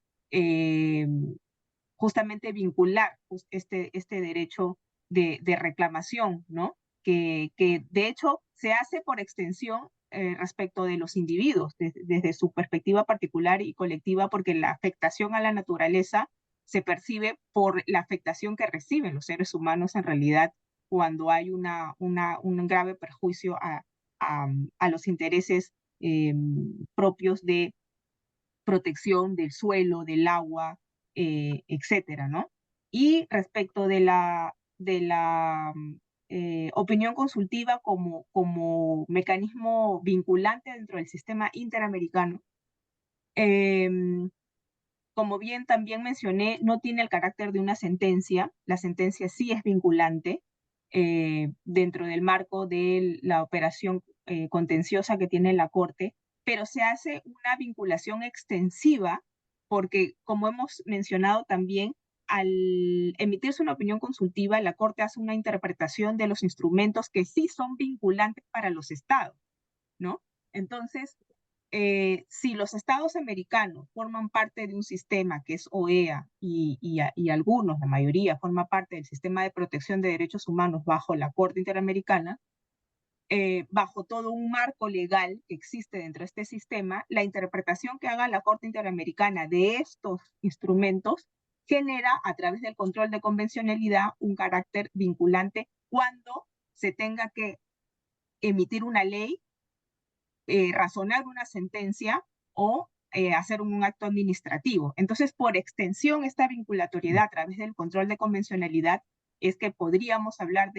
justamente vincular este derecho de reclamación, ¿no? Que de hecho se hace por extensión respecto de los individuos, desde su perspectiva particular y colectiva, porque la afectación a la naturaleza se percibe por la afectación que reciben los seres humanos en realidad cuando hay un grave perjuicio a los intereses propios de protección del suelo, del agua, etcétera, ¿no? Y respecto de la opinión consultiva como mecanismo vinculante dentro del sistema interamericano, eh, como bien también mencioné, no tiene el carácter de una sentencia. La sentencia sí es vinculante dentro del marco de la operación contenciosa que tiene la Corte, pero se hace una vinculación extensiva porque, como hemos mencionado también, al emitirse una opinión consultiva, la Corte hace una interpretación de los instrumentos que sí son vinculantes para los estados, ¿no? Entonces, si los estados americanos forman parte de un sistema que es OEA y algunos, la mayoría, forma parte del sistema de protección de derechos humanos bajo la Corte Interamericana, bajo todo un marco legal que existe dentro de este sistema, la interpretación que haga la Corte Interamericana de estos instrumentos genera, a través del control de convencionalidad, un carácter vinculante cuando se tenga que emitir una ley, razonar una sentencia o hacer un acto administrativo. Entonces, por extensión, esta vinculatoriedad a través del control de convencionalidad es que podríamos hablar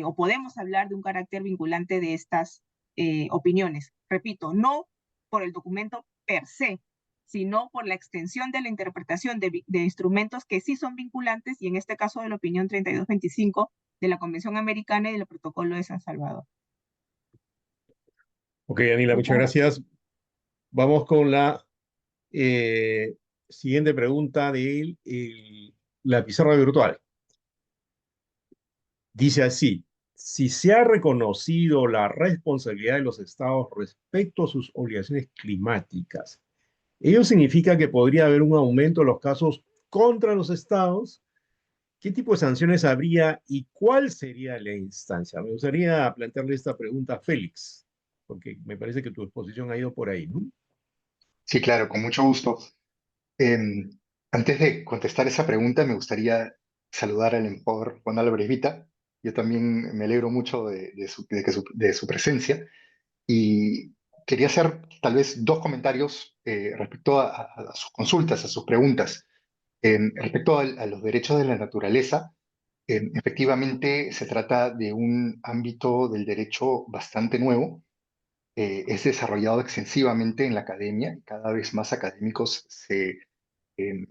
o podemos hablar de un carácter vinculante de estas opiniones. Repito, no por el documento per se, sino por la extensión de la interpretación de instrumentos que sí son vinculantes, y en este caso de la opinión 3225 de la Convención Americana y del Protocolo de San Salvador. Ok, Anila, muchas gracias. Vamos con la siguiente pregunta de la pizarra virtual. Dice así: si se ha reconocido la responsabilidad de los estados respecto a sus obligaciones climáticas, ¿ello significa que podría haber un aumento de los casos contra los estados? ¿Qué tipo de sanciones habría y cuál sería la instancia? Me gustaría plantearle esta pregunta a Félix, porque me parece que tu exposición ha ido por ahí, ¿no? Sí, claro, con mucho gusto. Em, Antes de contestar esa pregunta, me gustaría saludar al embajador Juan Álvarez Vita. Yo también me alegro mucho de su presencia y quería hacer tal vez dos comentarios respecto a sus consultas, a sus preguntas. Respecto a los derechos de la naturaleza, efectivamente se trata de un ámbito del derecho bastante nuevo. Es desarrollado extensivamente en la academia y cada vez más académicos em,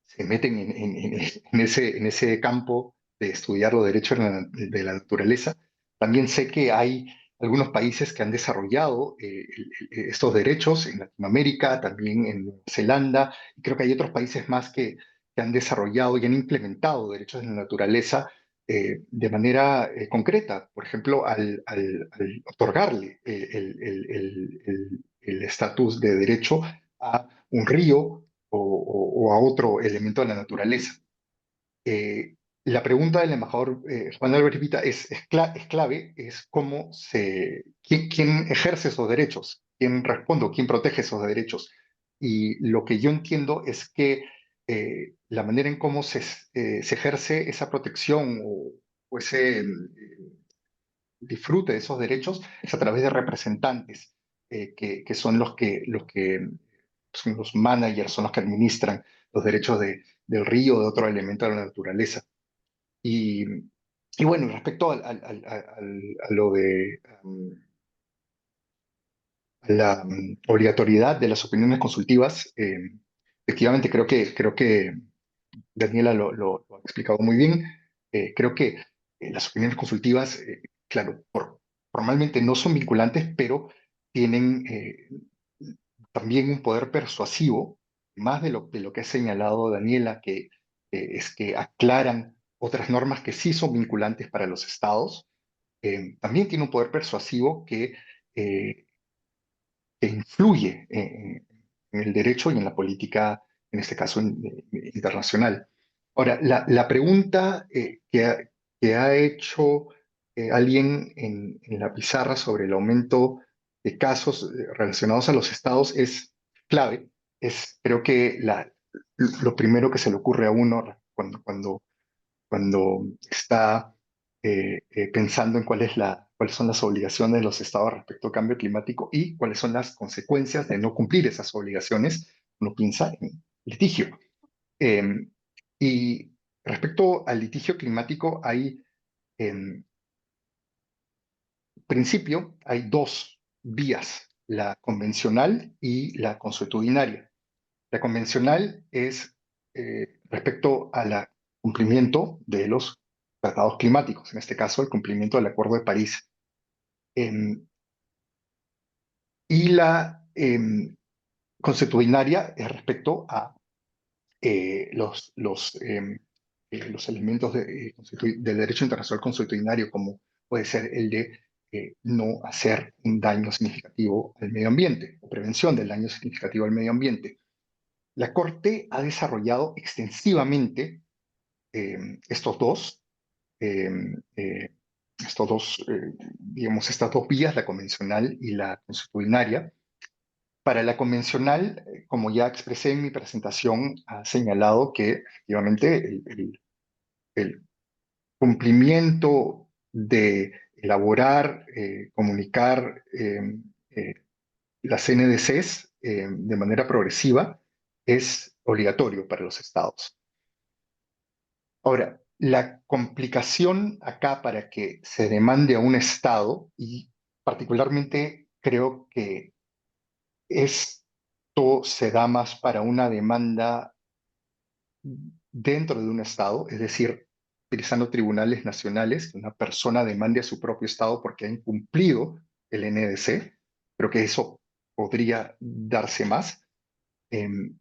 se meten en ese campo de estudiar los derechos de la naturaleza. También sé que hay algunos países que han desarrollado estos derechos en Latinoamérica, también en Nueva Zelanda, y creo que hay otros países más que han desarrollado y han implementado derechos de la naturaleza de manera concreta. Por ejemplo, al otorgarle el estatus de derecho a un río o a otro elemento de la naturaleza. La pregunta del embajador Juan Álvarez Vita es clave, es quién ejerce esos derechos, quién responde, quién protege esos derechos. Y lo que yo entiendo es que la manera en cómo se ejerce esa protección o ese disfrute de esos derechos es a través de representantes, que son los que son los managers, son los que administran los derechos del río, de otro elemento de la naturaleza. Y, y bueno, respecto a lo de la obligatoriedad de las opiniones consultivas, efectivamente creo que Daniela lo ha explicado muy bien. Creo que las opiniones consultivas, claro, formalmente no son vinculantes, pero tienen también un poder persuasivo, más de lo que ha señalado Daniela, que es que aclaran otras normas que sí son vinculantes para los estados. También tiene un poder persuasivo eh, que influye en el derecho y en la política, en este caso internacional. Ahora, la pregunta que ha hecho alguien en la pizarra sobre el aumento de casos relacionados a los estados es clave. Creo que lo primero que se le ocurre a uno cuando está pensando en cuáles son las obligaciones de los estados respecto al cambio climático y cuáles son las consecuencias de no cumplir esas obligaciones, uno piensa en litigio. Eh, y respecto al litigio climático, en principio, hay dos vías, la convencional y la consuetudinaria. La convencional es respecto al cumplimiento de los tratados climáticos, en este caso el cumplimiento del Acuerdo de París. Y la consuetudinaria es respecto a los elementos del derecho internacional consuetudinario, como puede ser el de no hacer un daño significativo al medio ambiente o prevención del daño significativo al medio ambiente. La Corte ha desarrollado extensivamente eh, estos dos, eh, eh, digamos, estas dos vías, la convencional y la consuetudinaria. Para la convencional, como ya expresé en mi presentación, ha señalado que efectivamente el cumplimiento de elaborar, comunicar eh, las NDCs de manera progresiva es obligatorio para los estados. Ahora, la complicación acá para que se demande a un estado, y particularmente creo que esto se da más para una demanda dentro de un estado, es decir, utilizando tribunales nacionales, que una persona demande a su propio estado porque ha incumplido el NDC, creo que eso podría darse más. Em,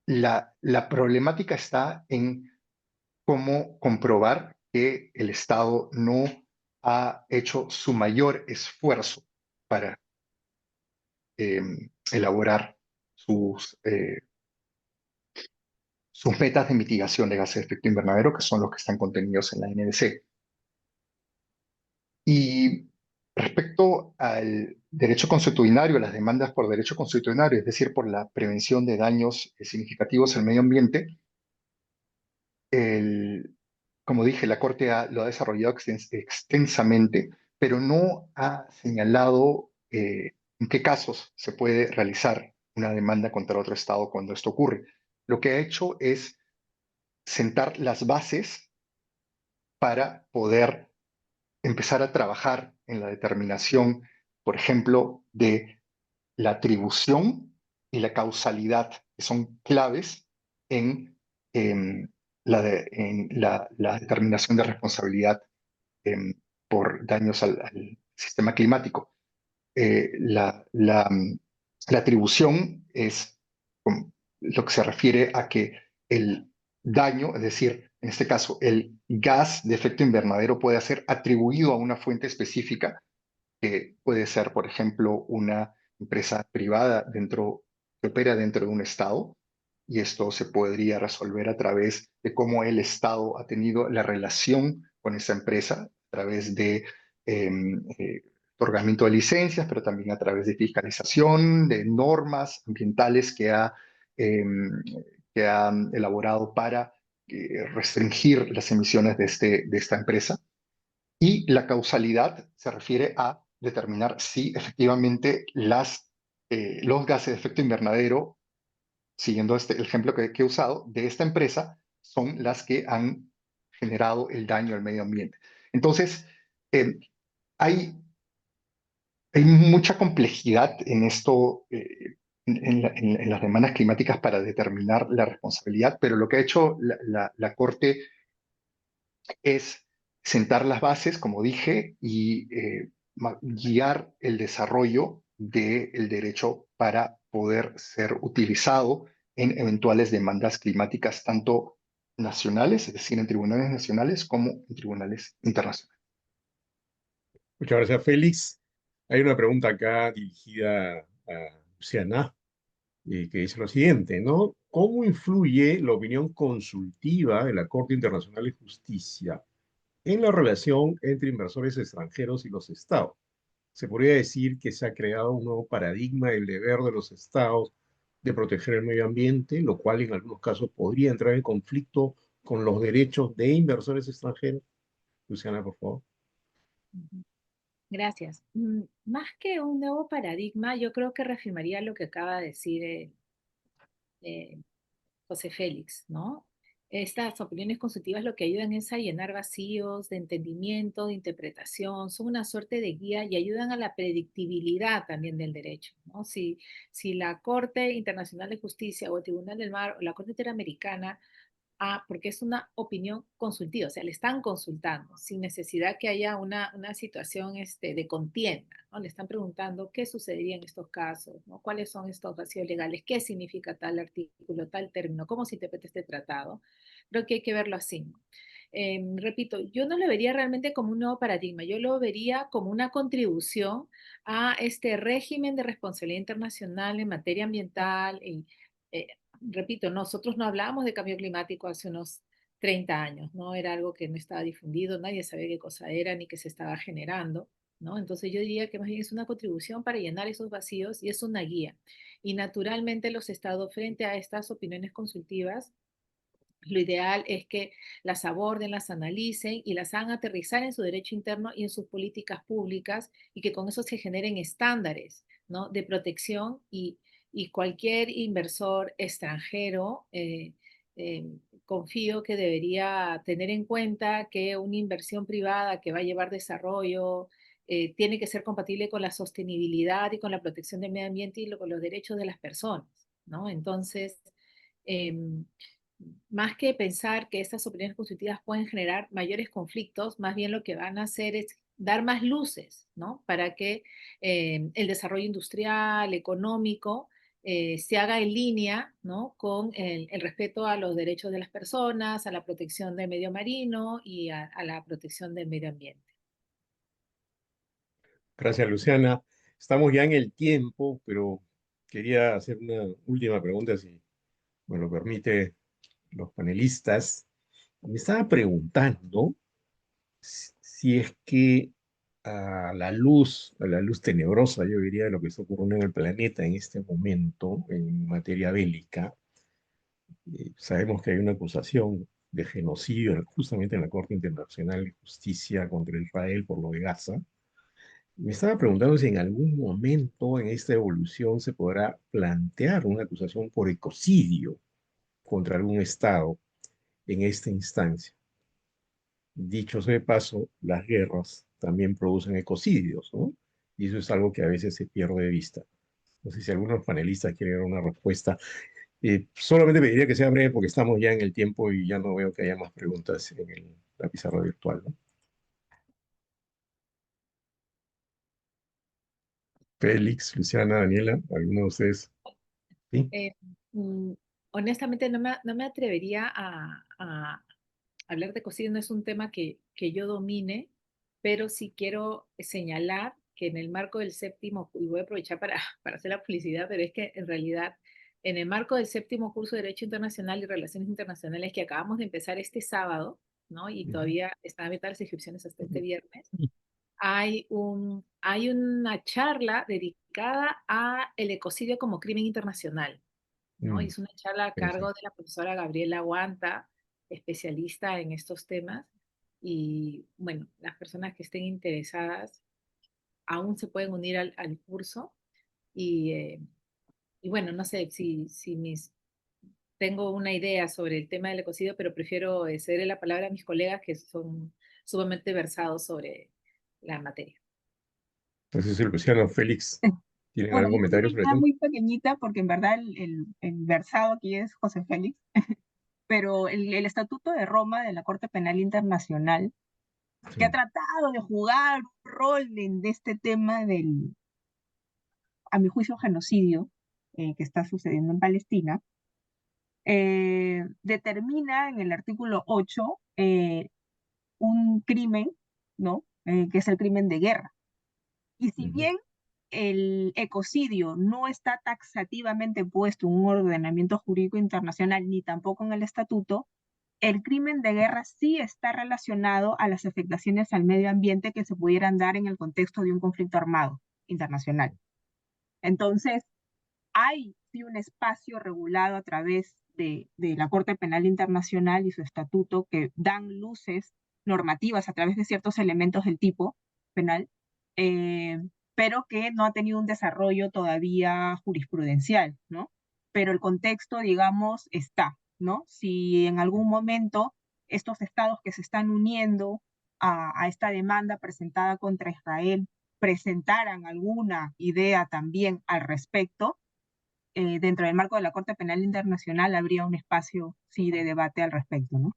la problemática está en cómo comprobar que el Estado no ha hecho su mayor esfuerzo para elaborar sus metas de mitigación de gases de efecto invernadero, que son los que están contenidos en la NDC. Y respecto al derecho consuetudinario, las demandas por derecho consuetudinario, es decir, por la prevención de daños significativos al medio ambiente, como dije, la Corte lo ha desarrollado extensamente, pero no ha señalado en qué casos se puede realizar una demanda contra otro Estado cuando esto ocurre. Lo que ha hecho es sentar las bases para poder empezar a trabajar en la determinación, por ejemplo, de la atribución y la causalidad, que son claves en, em, la determinación de responsabilidad em, por daños al sistema climático. Eh, la, la, mm, la atribución es lo que se refiere a que el daño, es decir, en este caso, el gas de efecto invernadero puede ser atribuido a una fuente específica, que puede ser, por ejemplo, una empresa privada que opera dentro de un Estado, y esto se podría resolver a través de cómo el Estado ha tenido la relación con esa empresa, a través de otorgamiento de licencias, pero también a través de fiscalización, de normas ambientales que han elaborado para restringir las emisiones de esta empresa. Y la causalidad se refiere a determinar si efectivamente las los gases de efecto invernadero, siguiendo el ejemplo que he usado, de esta empresa, son las que han generado el daño al medio ambiente. Entonces, eh, hay, hay mucha complejidad en esto, en las demandas climáticas para determinar la responsabilidad, pero lo que ha hecho la Corte es sentar las bases, como dije, y guiar el desarrollo del derecho para poder ser utilizado en eventuales demandas climáticas, tanto nacionales, es decir, en tribunales nacionales, como en tribunales internacionales. Muchas gracias, Félix. Hay una pregunta acá dirigida a Luciana, que dice lo siguiente, ¿no? ¿Cómo influye la opinión consultiva de la Corte Internacional de Justicia en la relación entre inversores extranjeros y los estados? Se podría decir que se ha creado un nuevo paradigma del deber de los estados de proteger el medio ambiente, lo cual en algunos casos podría entrar en conflicto con los derechos de inversores extranjeros. Luciana, por favor. Ujú. Gracias. Más que un nuevo paradigma, yo creo que reafirmaría lo que acaba de decir eh, José Félix, ¿no? Estas opiniones consultivas lo que ayudan es a llenar vacíos de entendimiento, de interpretación, son una suerte de guía y ayudan a la predictibilidad también del derecho, ¿no? Si la Corte Internacional de Justicia o el Tribunal del Mar o la Corte Interamericana, porque es una opinión consultiva, o sea, le están consultando sin necesidad que haya una situación de contienda, ¿no? Le están preguntando qué sucedería en estos casos, ¿no? ¿Cuáles son estos vacíos legales? ¿Qué significa tal artículo, tal término? ¿Cómo se interpreta este tratado? Creo que hay que verlo así, ¿no? Repito, yo no lo vería realmente como un nuevo paradigma, yo lo vería como una contribución a este régimen de responsabilidad internacional en materia ambiental, eh, repito, nosotros no hablábamos de cambio climático hace unos 30 años, ¿no? Era algo que no estaba difundido, nadie sabía qué cosa era ni qué se estaba generando, ¿no? Entonces yo diría que más bien es una contribución para llenar esos vacíos y es una guía. Y naturalmente los estados frente a estas opiniones consultivas, lo ideal es que las aborden, las analicen y las hagan aterrizar en su derecho interno y en sus políticas públicas y que con eso se generen estándares, ¿no? De protección y cualquier inversor extranjero, confío que debería tener en cuenta que una inversión privada que va a llevar desarrollo tiene que ser compatible con la sostenibilidad y con la protección del medio ambiente y con los derechos de las personas, ¿no? Entonces, em, más que pensar que estas opiniones consultivas pueden generar mayores conflictos, más bien lo que van a hacer es dar más luces, ¿no? Para que el desarrollo industrial, económico, se haga en línea, ¿no? Con el respeto a los derechos de las personas, a la protección del medio marino y a la protección del medio ambiente. Gracias, Luciana. Estamos ya en el tiempo, pero quería hacer una última pregunta, si me lo permite los panelistas. Me estaba preguntando si es que a la luz tenebrosa, yo diría, de lo que está ocurriendo en el planeta en este momento en materia bélica, sabemos que hay una acusación de genocidio justamente en la Corte Internacional de Justicia contra Israel por lo de Gaza. Me estaba preguntando si en algún momento en esta evolución se podrá plantear una acusación por ecocidio contra algún Estado en esta instancia. Dicho sea de paso, las guerras también producen ecocidios, ¿no? Y eso es algo que a veces se pierde de vista. No sé si algunos panelistas quieren dar una respuesta. Solamente pediría que sea breve porque estamos ya en el tiempo y ya no veo que haya más preguntas en la pizarra virtual, ¿no? Félix, Luciana, Daniela, ¿alguno de ustedes? ¿Sí? Eh, mm, honestamente no me atrevería a hablar de cocina, no es un tema que yo domine, pero sí quiero señalar que en el marco del séptimo, y voy a aprovechar para hacer la publicidad, pero es que en realidad en el marco del séptimo curso de Derecho Internacional y Relaciones Internacionales que acabamos de empezar este sábado, ¿no? Y todavía están abiertas las inscripciones hasta este viernes, hay una charla dedicada a el ecocidio como crimen internacional, ¿no? Y Mm, es una charla a cargo interesante. de la profesora Gabriela Guanta, especialista en estos temas. Y bueno, las personas que estén interesadas aún se pueden unir al curso Y bueno, no sé tengo una idea sobre el tema del ecocidio, pero prefiero cederle la palabra a mis colegas que son sumamente versados sobre la materia. Entonces, Luciano, Félix, ¿tienen Bueno, algún yo tengo comentario una sobre el idea tema? muy pequeñita porque en verdad el versado aquí es José Félix, pero el Estatuto de Roma de la Corte Penal Internacional, que ha Sí. tratado de jugar un rol de este tema a mi juicio, genocidio que está sucediendo en Palestina, determina en el artículo 8 un crimen, ¿no? Que es el crimen de guerra. Y si Ujú. bien el ecocidio no está taxativamente puesto en un ordenamiento jurídico internacional ni tampoco en el estatuto, el crimen de guerra sí está relacionado a las afectaciones al medio ambiente que se pudieran dar en el contexto de un conflicto armado internacional. Entonces, hay sí un espacio regulado a través de la Corte Penal Internacional y su estatuto que dan luces normativas a través de ciertos elementos del tipo penal, eh, pero que no ha tenido un desarrollo todavía jurisprudencial, ¿no? Pero el contexto, digamos, está, ¿no? Si en algún momento estos estados que se están uniendo a esta demanda presentada contra Israel presentaran alguna idea también al respecto, dentro del marco de la Corte Penal Internacional habría un espacio, sí, de debate al respecto, ¿no?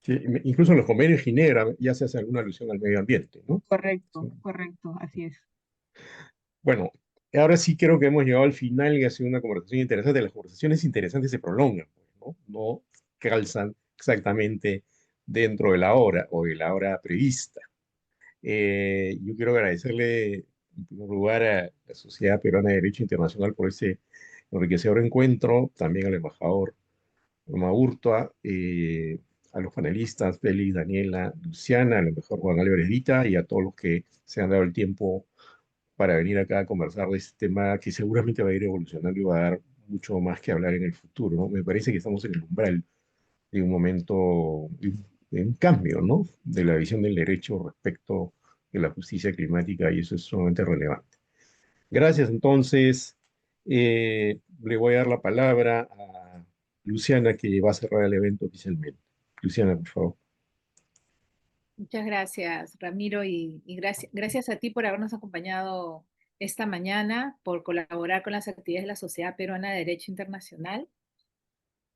Sí, incluso en los convenios de Ginebra ya se hace alguna alusión al medio ambiente, ¿no? Correcto, Sí. correcto, así es. Bueno, ahora sí creo que hemos llegado al final y ha sido una conversación interesante. Las conversaciones interesantes se prolongan, pues, ¿no? No calzan exactamente dentro de la hora o de la hora prevista. Yo quiero agradecerle en primer lugar a la Sociedad Peruana de Derecho Internacional por ese enriquecedor encuentro, también al embajador Roma Hurtua, a los panelistas, Félix, Daniela, Luciana, al embajador Juan Álvarez Dita y a todos los que se han dado el tiempo para venir acá a conversar de este tema que seguramente va a ir evolucionando y va a dar mucho más que hablar en el futuro, ¿no? Me parece que estamos en el umbral de un momento, de un cambio, ¿no? De la visión del derecho respecto de la justicia climática y eso es sumamente relevante. Gracias, entonces. Le voy a dar la palabra a Luciana, que va a cerrar el evento oficialmente. Luciana, por favor. Muchas gracias, Ramiro, y gracias a ti por habernos acompañado esta mañana, por colaborar con las actividades de la Sociedad Peruana de Derecho Internacional.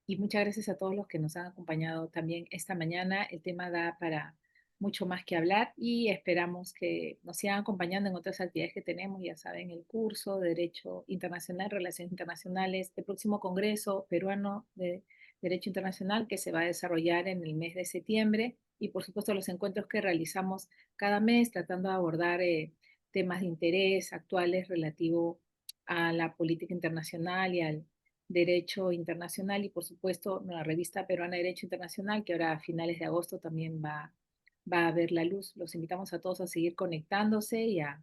Y muchas gracias a todos los que nos han acompañado también esta mañana. El tema da para mucho más que hablar y esperamos que nos sigan acompañando en otras actividades que tenemos. Ya saben, el curso de Derecho Internacional, Relaciones Internacionales, el próximo Congreso Peruano de Derecho Internacional que se va a desarrollar en el mes de septiembre y por supuesto los encuentros que realizamos cada mes tratando de abordar temas de interés actuales relativo a la política internacional y al Derecho Internacional y por supuesto la revista peruana de Derecho Internacional que ahora a finales de agosto también va a ver la luz. Los invitamos a todos a seguir conectándose y a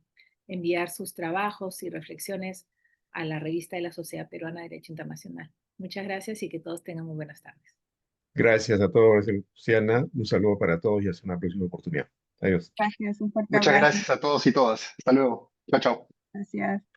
enviar sus trabajos y reflexiones a la revista de la Sociedad Peruana de Derecho Internacional. Muchas gracias y que todos tengan muy buenas tardes. Gracias a todos, Luciana. Un saludo para todos y hasta una próxima oportunidad. Adiós. Gracias, un fuerte Muchas abrazo. gracias a todos y todas. Hasta luego. Chao, chao. Gracias.